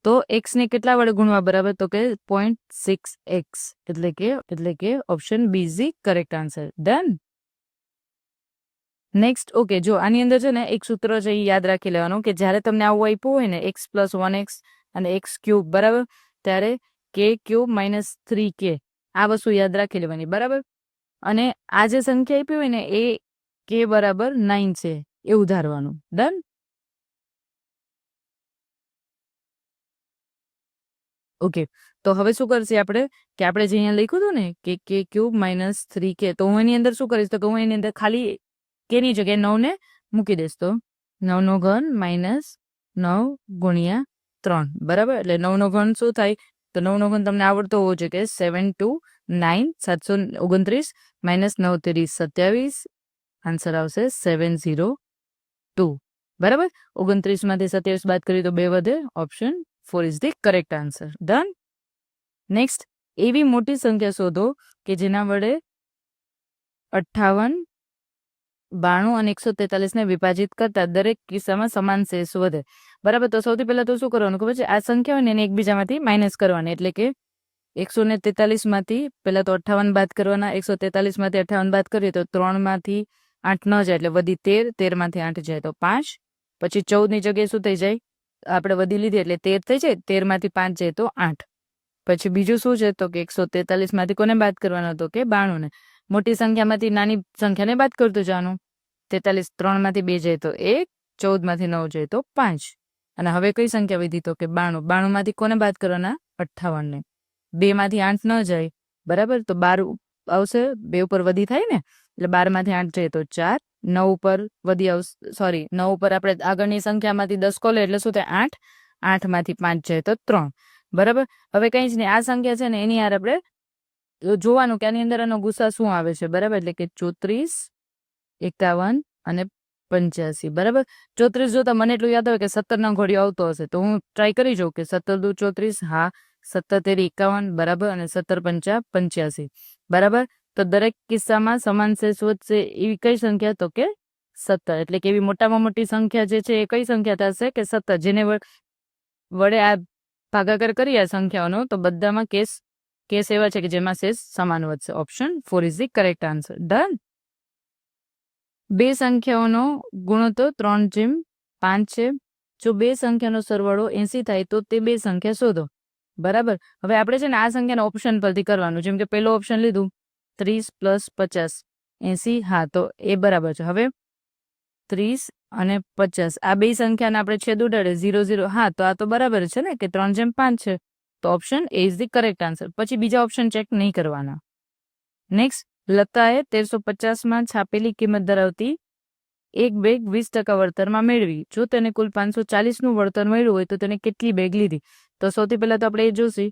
તો x ને કેટલા વડે ગુણવા બરાબર? તો કે 0.6x, એટલે કે option B is the correct answer. Done. Next, okay, જો આની અંદર છે ને એક સૂત્ર છે એ યાદ રાખી લેવાનું કે જ્યારે તમને આવું આપ્યું હોય ને x + 1x અને x ક્યુબ બરાબર, ત્યારે k ક્યુબ - 3k આ વસ્તુ યાદ રાખી લેવાની બરાબર. અને આ જે સંખ્યા આપી હોય ને એ k બરાબર 9 છે એવું ધારવાનું. ડન. ઓકે, તો હવે શું કરશે આપણે કે આપણે જે અહીંયા લખ્યું હતું ને કે k ક્યુબ - 3k, તો હું એની અંદર શું કરીશ તો કે હું એની અંદર ખાલી k ની જગ્યાએ 9 ને મૂકી દઈશ. તો 9 નો ઘન - 9 ગુણ્યા 3 બરાબર. એટલે 9 નો ઘન શું થાય? તો 9 નો ઘન તમને આવડતો હોવો જોઈએ કે 7 2 9 729 - 9 3 27. આન્સર આવશે 702 બરાબર. 29 માંથી 27 બાદ કરીએ તો 2 વધે. Option 4 is the correct answer. Done. Next, એવી મોટી સંખ્યા શોધો કે જેના વડે 58, 92 અને 143 ને વિભાજિત કરતા દરેક કિસ્સામાં સમાન શેષ વધે. બરાબર. તો સૌથી પહેલા તો શું કરવાનું ખબર છે? આ સંખ્યા હોય ને એને એકબીજામાંથી માઇનસ કરવાની. એટલે કે 143 માંથી પહેલા તો 58 બાદ કરવાના. 143 માંથી 58 બાદ કરીએ તો 3 માંથી 8 ન જાય એટલે વધી 13, 13 માંથી 8 જાય તો 5, પછી 14 ની જગ્યાએ શું થઈ જાય? આપણે વધી લીધી એટલે 13 થઈ જાય. 13 માંથી 5 જાય તો 8. પછી બીજું શું છે તો કે 143 માંથી કોને બાદ કરવાનો હતો? કે 92 ને. મોટી સંખ્યામાંથી નાની સંખ્યાને બાદ કરતું જવાનું. 43 3 માંથી 2 જાય તો 1, 14 માંથી 9 જાય તો 5. અને હવે કઈ સંખ્યા વધી? તો કે 92. 92 માંથી કોને બાદ કરવાના? 58 ને. 2 માંથી 8 ન જાય બરાબર, તો 12 આવશે. 2 ઉપર વધી થાય ને, એટલે 12 માંથી 8 જાય તો 4. 9 ઉપર વધી આવશે, સોરી 9 ઉપર આપણે આગળની સંખ્યામાંથી 10 ખોલે એટલે શું થાય? 8. 8 માંથી 5 જાય તો 3 બરાબર. હવે કઈ જ નહીં, આ સંખ્યા છે ને એની યાર આપણે જોવાનું કે આની અંદર એનો ગુસા શું આવે છે બરાબર. એટલે કે 34, 51 અને 85 બરાબર. 34 જોતા મને એટલું યાદ આવે કે 17 નો ઘોડિયો આવતો હશે, તો હું ટ્રાય કરી જાઉં કે 17 દુ 34, હા, 17 તેરી 51 બરાબર, અને 17 પંચા 85 બરાબર. તો દરેક કિસ્સામાં સમાન શેષ વધશે એવી કઈ સંખ્યા? તો કે 17. એટલે કે એવી મોટામાં મોટી સંખ્યા જે છે એ કઈ સંખ્યા થશે? કે 17. જેને વડે આ ભાગાકાર કરી આ સંખ્યાઓનો, તો બધામાં કેસ એવા છે કે જેમાં શેષ સમાન વધશે. Option 4 is the correct answer. Done. બે સંખ્યાઓનો ગુણોત્તર 3:5 છે. જો બે સંખ્યાનો સરવાળો 80 થાય તો તે બે સંખ્યા શોધો. બરાબર. હવે આપણે છે ને આ સંખ્યાનો ઓપ્શન પરથી કરવાનું. જેમ કે પહેલો ઓપ્શન લીધું 30 + 50 80, હા, તો એ બરાબર છે. હવે 30 અને 50 આ બે સંખ્યાને આપણે છેદ ઉડાડે 0 0, હા, તો આ તો બરાબર છે ને કે 3:5 છે. તો option A is the correct answer. પછી બીજા ઓપ્શન ચેક નહીં કરવાના. નેક્સ્ટ, લતાએ 1350 છાપેલી કિંમત ધરાવતી એક બેગ 20% વળતરમાં મેળવી. જો તેને કુલ 540 વળતર મળ્યું હોય તો તેને કેટલી બેગ લીધી? તો સૌથી પહેલા તો આપણે એ જોશું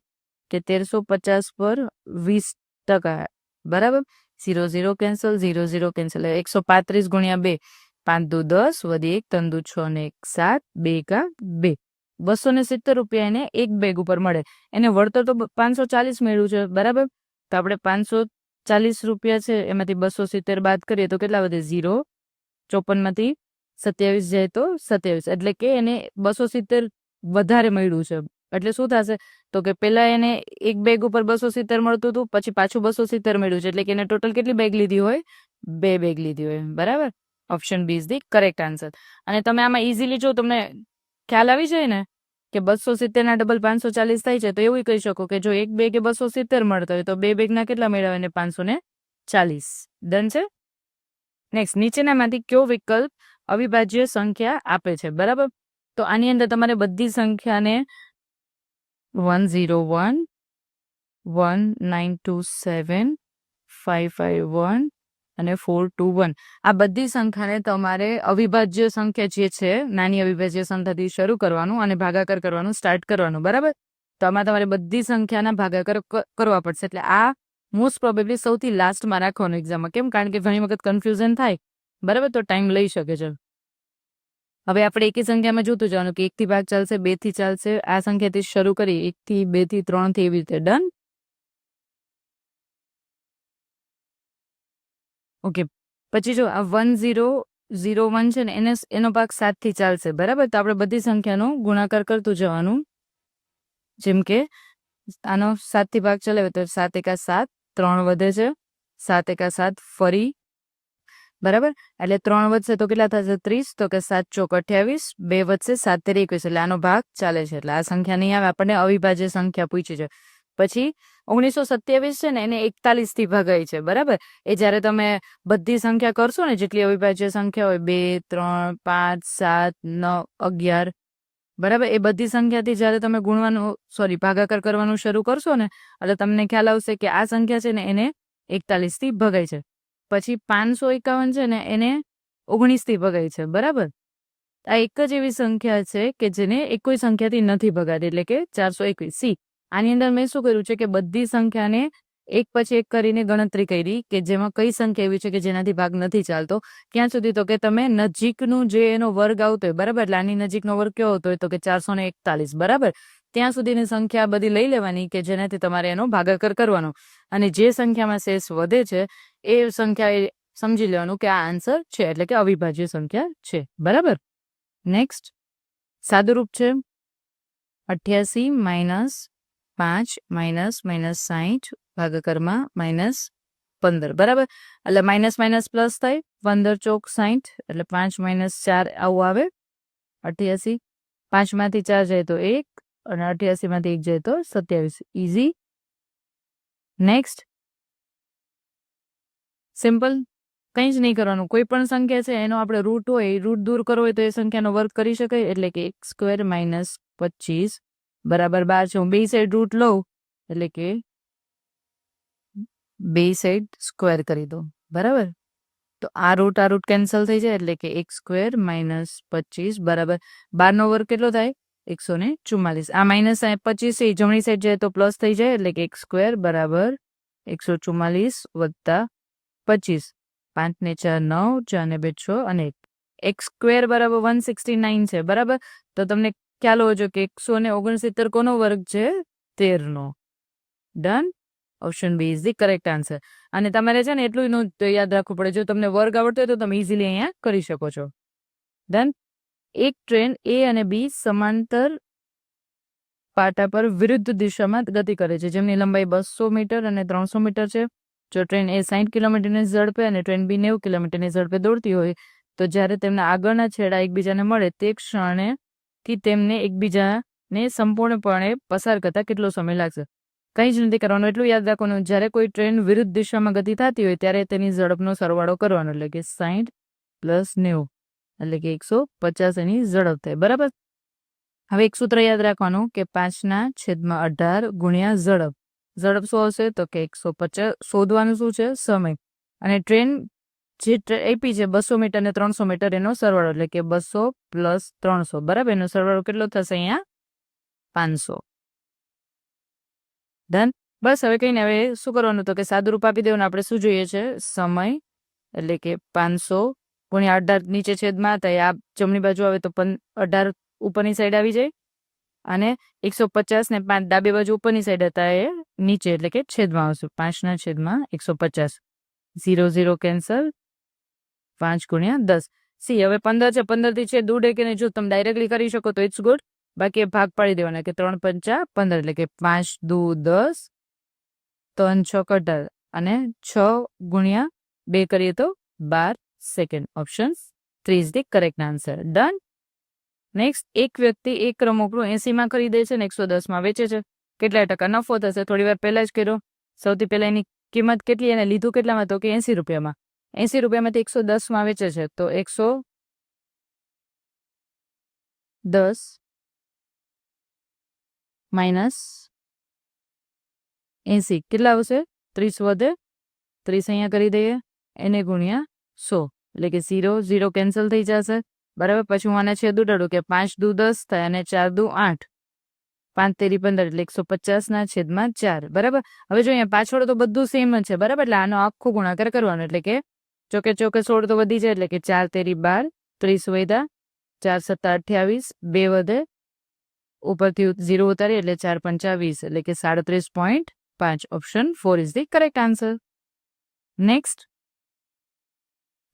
કે 1350 પર 20% બરાબર. 0 0 કેન્સલ, 0 0 કેન્સલ. 135 ગુણ્યા 2, 5 દુ 10, વધી 1, 3 દુ 6 ને 1 7, 2 એકા 2. 270 રૂપિયા એને એક બેગ ઉપર મળે. એને વળતર તો 540 મળ્યું છે બરાબર. તો આપણે 540 રૂપિયા છે એમાંથી 270 બાદ કરીએ તો કેટલા વધે? 0. 54 માંથી 27 જાય તો 27. એટલે કે એને 270 વધારે મળ્યું છે. એટલે શું થશે? તો કે પેલા એને એક બેગ ઉપર 270 મળતું હતું, પછી પાછું 270 મળ્યું છે. એટલે કે એને ટોટલ કેટલી બેગ લીધી હોય? 2 બેગ લીધી હોય બરાબર. Option B is the correct answer. અને તમે આમાં ઇઝીલી જો તમને ખ્યાલ આવી જાય ને કે 270 ના ડબલ 540 થાય છે, તો એવું કહી શકો કે જો એક બેગે 270 મળતા હોય તો બે બેગના કેટલા મેળવે? ને 540. ડન છે. નેક્સ્ટ, નીચેનામાંથી કયો વિકલ્પ અવિભાજ્ય સંખ્યા આપે છે બરાબર. તો આની અંદર તમારે બધી સંખ્યાને 101, 1927, 551 અને 421 આ બધી સંખ્યાને તમારે અવિભાજ્ય સંખ્યા જે છે નાની અવિભાજ્ય સંખ્યાથી શરૂ કરવાનું અને ભાગાકાર કરવાનું સ્ટાર્ટ કરવાનું બરાબર. તો આમાં તમારે બધી સંખ્યાના ભાગાકાર કરવા પડશે. એટલે આ મોસ્ટ પ્રોબેબલી સૌથી લાસ્ટમાં રાખવાનું એક્ઝામમાં. કેમ? કારણ કે ઘણી વખત કન્ફ્યુઝન થાય બરાબર, તો ટાઈમ લઈ શકે છે. હવે આપણે એકી સંખ્યામાં જોતું જવાનું કે 1 થી ભાગ ચાલશે, 2 થી ચાલશે, આ સંખ્યાથી શરૂ કરી 1 થી 2 થી 3 થી એવી રીતે. ડન. ઓકે, પછી જો આ 10 0 1 છે ને એનો ભાગ 7 થી ચાલશે, બરાબર? તો આપણે બધી સંખ્યાનો ગુણાકાર કરતું જવાનું. જેમ કે આનો 7 થી ભાગ ચલાવે તો 7 એકા 7, 3 વધે છે, 7 એકા 7 ફરી, બરાબર? એટલે 3 વધશે તો કેટલા થશે? 30. તો કે 7 ચોક 28, 2 વધશે 7 તેરી 21, એટલે આનો ભાગ ચાલે છે. એટલે આ સંખ્યા નહીં આવે, આપણને અવિભાજ્ય સંખ્યા પૂછી છે. પછી 1927 છે ને એને 41 થી ભગાય છે, બરાબર? એ જ્યારે તમે બધી સંખ્યા કરશો ને, જેટલી અવિભાજ્ય સંખ્યા હોય 2 3 5 7 9 11, બરાબર? એ બધી સંખ્યાથી જ્યારે તમે ભાગાકાર કરવાનું શરૂ કરશો ને, એટલે તમને ખ્યાલ આવશે કે આ સંખ્યા છે ને એને 41 થી ભગાય છે. પછી 551 છે ને એને 19 થી ભગાય છે, બરાબર? આ એક જ એવી સંખ્યા છે કે જેને કોઈ સંખ્યાથી નથી ભગાતી, એટલે કે 421. આની અંદર મેં શું કર્યું છે કે બધી સંખ્યાને એક પછી એક કરીને ગણતરી કરી કે જેમાં કઈ સંખ્યા એવી છે કે જેનાથી ભાગ નથી ચાલતો. ક્યાં સુધી? તો કે તમે નજીકનું જે એનો વર્ગ આવતો હોય, બરાબર? એટલે આની નજીકનો વર્ગ કેવો આવતો હોય? તો કે 441, બરાબર? ત્યાં સુધીની સંખ્યા બધી લઈ લેવાની કે જેનાથી તમારે એનો ભાગાકાર કરવાનો, અને જે સંખ્યામાં શેષ વધે છે એ સંખ્યા એ સમજી લેવાનું કે આ આન્સર છે, એટલે કે અવિભાજ્ય સંખ્યા છે, બરાબર? નેક્સ્ટ સાદુરૂપ છે 88 -5 -60 ભાગાકારમાં -15, બરાબર? એટલે માઇનસ માઇનસ પ્લસ થાય, 15 ચોક 60, એટલે 5 - 4 આવું આવે. 88, 5 માંથી 4 જાય તો 1, અને 88 માંથી 1 જાય તો 27. ઇઝી. નેક્સ્ટ સિમ્પલ, કંઈ જ નહીં કરવાનું. કોઈ પણ સંખ્યા છે એનો આપણે રૂટ હોય, એ રૂટ દૂર કરવો હોય તો એ સંખ્યાનો વર્ગ કરી શકાય, એટલે કે x² - 25 બરાબર 12 છે. હું બે સાઈડ રૂટ લઉં એટલે કે બે સાઈડ સ્ક્વેર કરી દો, બરાબર? તો આ રૂટ કેન્સલ થઈ જાય, એટલે કે x² - 25 બરાબર 12 નો વર્ગ કેટલો થાય? 144. આ -25 છે, જમણી સાઈડ જાય તો પ્લસ થઈ જાય, એટલે કે x² બરાબર 144 વત્તા 25. 5 ને 4 9, 4 ને 2 6 અને 1. x² બરાબર 169 છે, બરાબર? તો તમને ખ્યાલ હોવો જોઈએ કે 169 કોનો વર્ગ છે? 13 નો. Done. Option B is the correct answer. અને તમારે છે ને એટલું યાદ રાખવું પડે, જો તમને વર્ગ આવડતો હોય તો તમે ઇઝીલી અહીંયા કરી શકો છો. ડન. એક ટ્રેન એ અને બી સમાંતર પાટા પર વિરુદ્ધ દિશામાં ગતિ કરે છે, જેમની લંબાઈ 200 મીટર અને 300 મીટર છે. જો ટ્રેન એ 60 કિલોમીટરની ઝડપે અને ટ્રેન બી 90 કિલોમીટરની ઝડપે દોડતી હોય તો જ્યારે તેમના આગળના છેડા એકબીજાને મળે તે ક્ષણેથી તેમને એકબીજાને સંપૂર્ણપણે પસાર કરતા કેટલો સમય લાગશે? કંઈ જ નથી કરવાનું, એટલું યાદ રાખવાનું, જ્યારે કોઈ ટ્રેન વિરુદ્ધ દિશામાં ગતિ થતી હોય ત્યારે તેની ઝડપનો સરવાળો કરવાનો, એટલે કે 60 + 90, એટલે કે 150 એની ઝડપ થાય, બરાબર? હવે એક સૂત્ર યાદ રાખવાનું કે 5/18 ગુણ્યા ઝડપ. ઝડપ શું આવશે? તો કે 150. શોધવાનું શું છે? સમય. અને ટ્રેન જે આપી છે 200 મીટર અને 300 મીટર એનો સરવાળો, એટલે કે 200 + 300, બરાબર? એનો સરવાળો કેટલો થશે અહીંયા? 500. ડન. બસ હવે કઈ નહીં. હવે શું કરવાનું? તો કે સાદુરૂપ આપી દેવાનું. આપણે શું જોઈએ છે? સમય, એટલે કે 500 ગુણ્યા 18 નીચે છેદમાં થાય, આ જમણી બાજુ આવે તો 18 ઉપરની સાઈડ આવી જાય, અને 150 ને 5 ડાબી બાજુ ઉપરની સાઈડ હતા એ નીચે, એટલે કે છેદમાં આવશે. 5/150. 0 0 કેન્સલ. 5 ગુણ્યા 10. સી હવે 15 છે, 15 થી છેદ ઉડે કે નહીં? જો તમે ડાયરેક્ટલી કરી શકો તો ઇટ્સ ગુડ, બાકી ભાગ પાડી દેવાના કે 3 × 5 = 15, એટલે કે 5 × 2 = 10, 3 × 6 = 18, અને 6 ગુણ્યા 2 કરીએ તો 12 second. Option 3 is the correct answer. Done. Next, એક વ્યક્તિ એક રમકડું 80 માં ખરીદે છે અને 110 માં વેચે છે. કેટલા ટકા નફો થશે? થોડી વાર પહેલા જ કર્યો. સૌથી પહેલા એની કિંમત કેટલી અને લીધું કેટલામાં? તો કે 80 રૂપિયામાં. 80 રૂપિયામાંથી 110 માં વેચે છે તો 110 - 80 કેટલા આવશે? 30 વધે, 30 અહીંયા કરી દઈએ, એને ગુણ્યા 100, એટલે કે 0 0 કેન્સલ થઈ જશે, બરાબર? પછી હું આના છેદ ઉડાડું કે 5 × 2 = 10 થાય અને 4 × 2 = 8, 5 તેરી 15, એટલે 150/4, બરાબર? હવે જો અહીંયા પાછળ તો બધું સેમ જ છે, બરાબર? એટલે આનો આખો ગુણાકાર કરવાનો, એટલે કે ચોકે 16 તો વધી જાય, એટલે કે 4 તેરી 12, 30 વધ્યા, 4 × 7 = 28, 2 વધે, ઉપરથી 0 ઉતારી એટલે 4 × 5 = 20, એટલે કે 37.5. Option 4 is the correct answer. Next,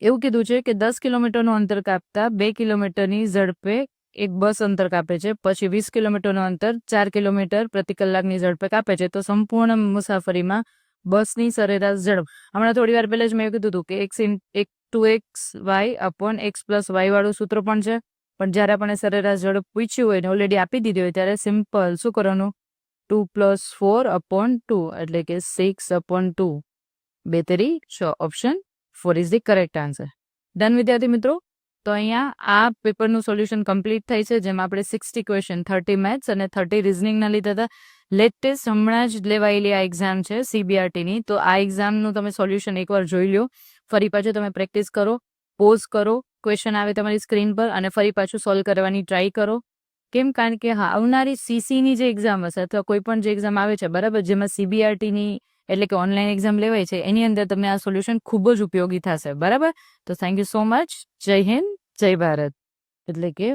એવું કીધું છે કે 10 કિલોમીટરનું અંતર કાપતા 2 કિલોમીટરની ઝડપે એક બસ અંતર કાપે છે, પછી 20 કિલોમીટરનું અંતર 4 કિલોમીટર પ્રતિ કલાકની ઝડપે કાપે છે, તો સંપૂર્ણ મુસાફરીમાં બસની સરેરાશ ઝડપ. હમણાં થોડી વાર પહેલા જ મેં કીધું હતું કે 2xy upon x plus Y વાળું સૂત્ર પણ છે, પણ જ્યારે આપણે સરેરાશ ઝડપ પૂછ્યું હોય ને ઓલરેડી આપી દીધી હોય ત્યારે સિમ્પલ શું કરવાનું, 2 + 4 અપોન 2 એટલે કે 6/2. 2 તેરી 6. Option 4 is the correct answer. Done વિદ્યાર્થી મિત્રો. તો અહીંયા આ પેપરનું સોલ્યુશન કમ્પ્લીટ થાય છે, જેમાં આપણે 60 ક્વેશ્ચન 30 મેથ્સ અને 30 રિઝનિંગના લીધા હતા. લેટેસ્ટ હમણાં જ લેવાયેલી આ એક્ઝામ છે CBRTની, તો આ એક્ઝામનું તમે સોલ્યુશન એકવાર જોઈ લો, ફરી પાછું તમે પ્રેક્ટિસ કરો, પોઝ કરો, ક્વેશ્ચન આવે તમારી સ્ક્રીન પર અને ફરી પાછું સોલ્વ કરવાની ટ્રાય કરો. કેમ? કારણ કે હા, આવનારી CCની જે એક્ઝામ હશે અથવા કોઈ પણ જે એક્ઝામ આવે છે બરાબર, જેમાં CBRTની એટલે કે ઓનલાઈન એક્ઝામ લેવાય છે, એની અંદર તમને આ સોલ્યુશન ખૂબ જ ઉપયોગી થશે. બરાબર, તો થેન્ક યુ સો મચ. જય હિન્દ, જય ભારત. એટલે કે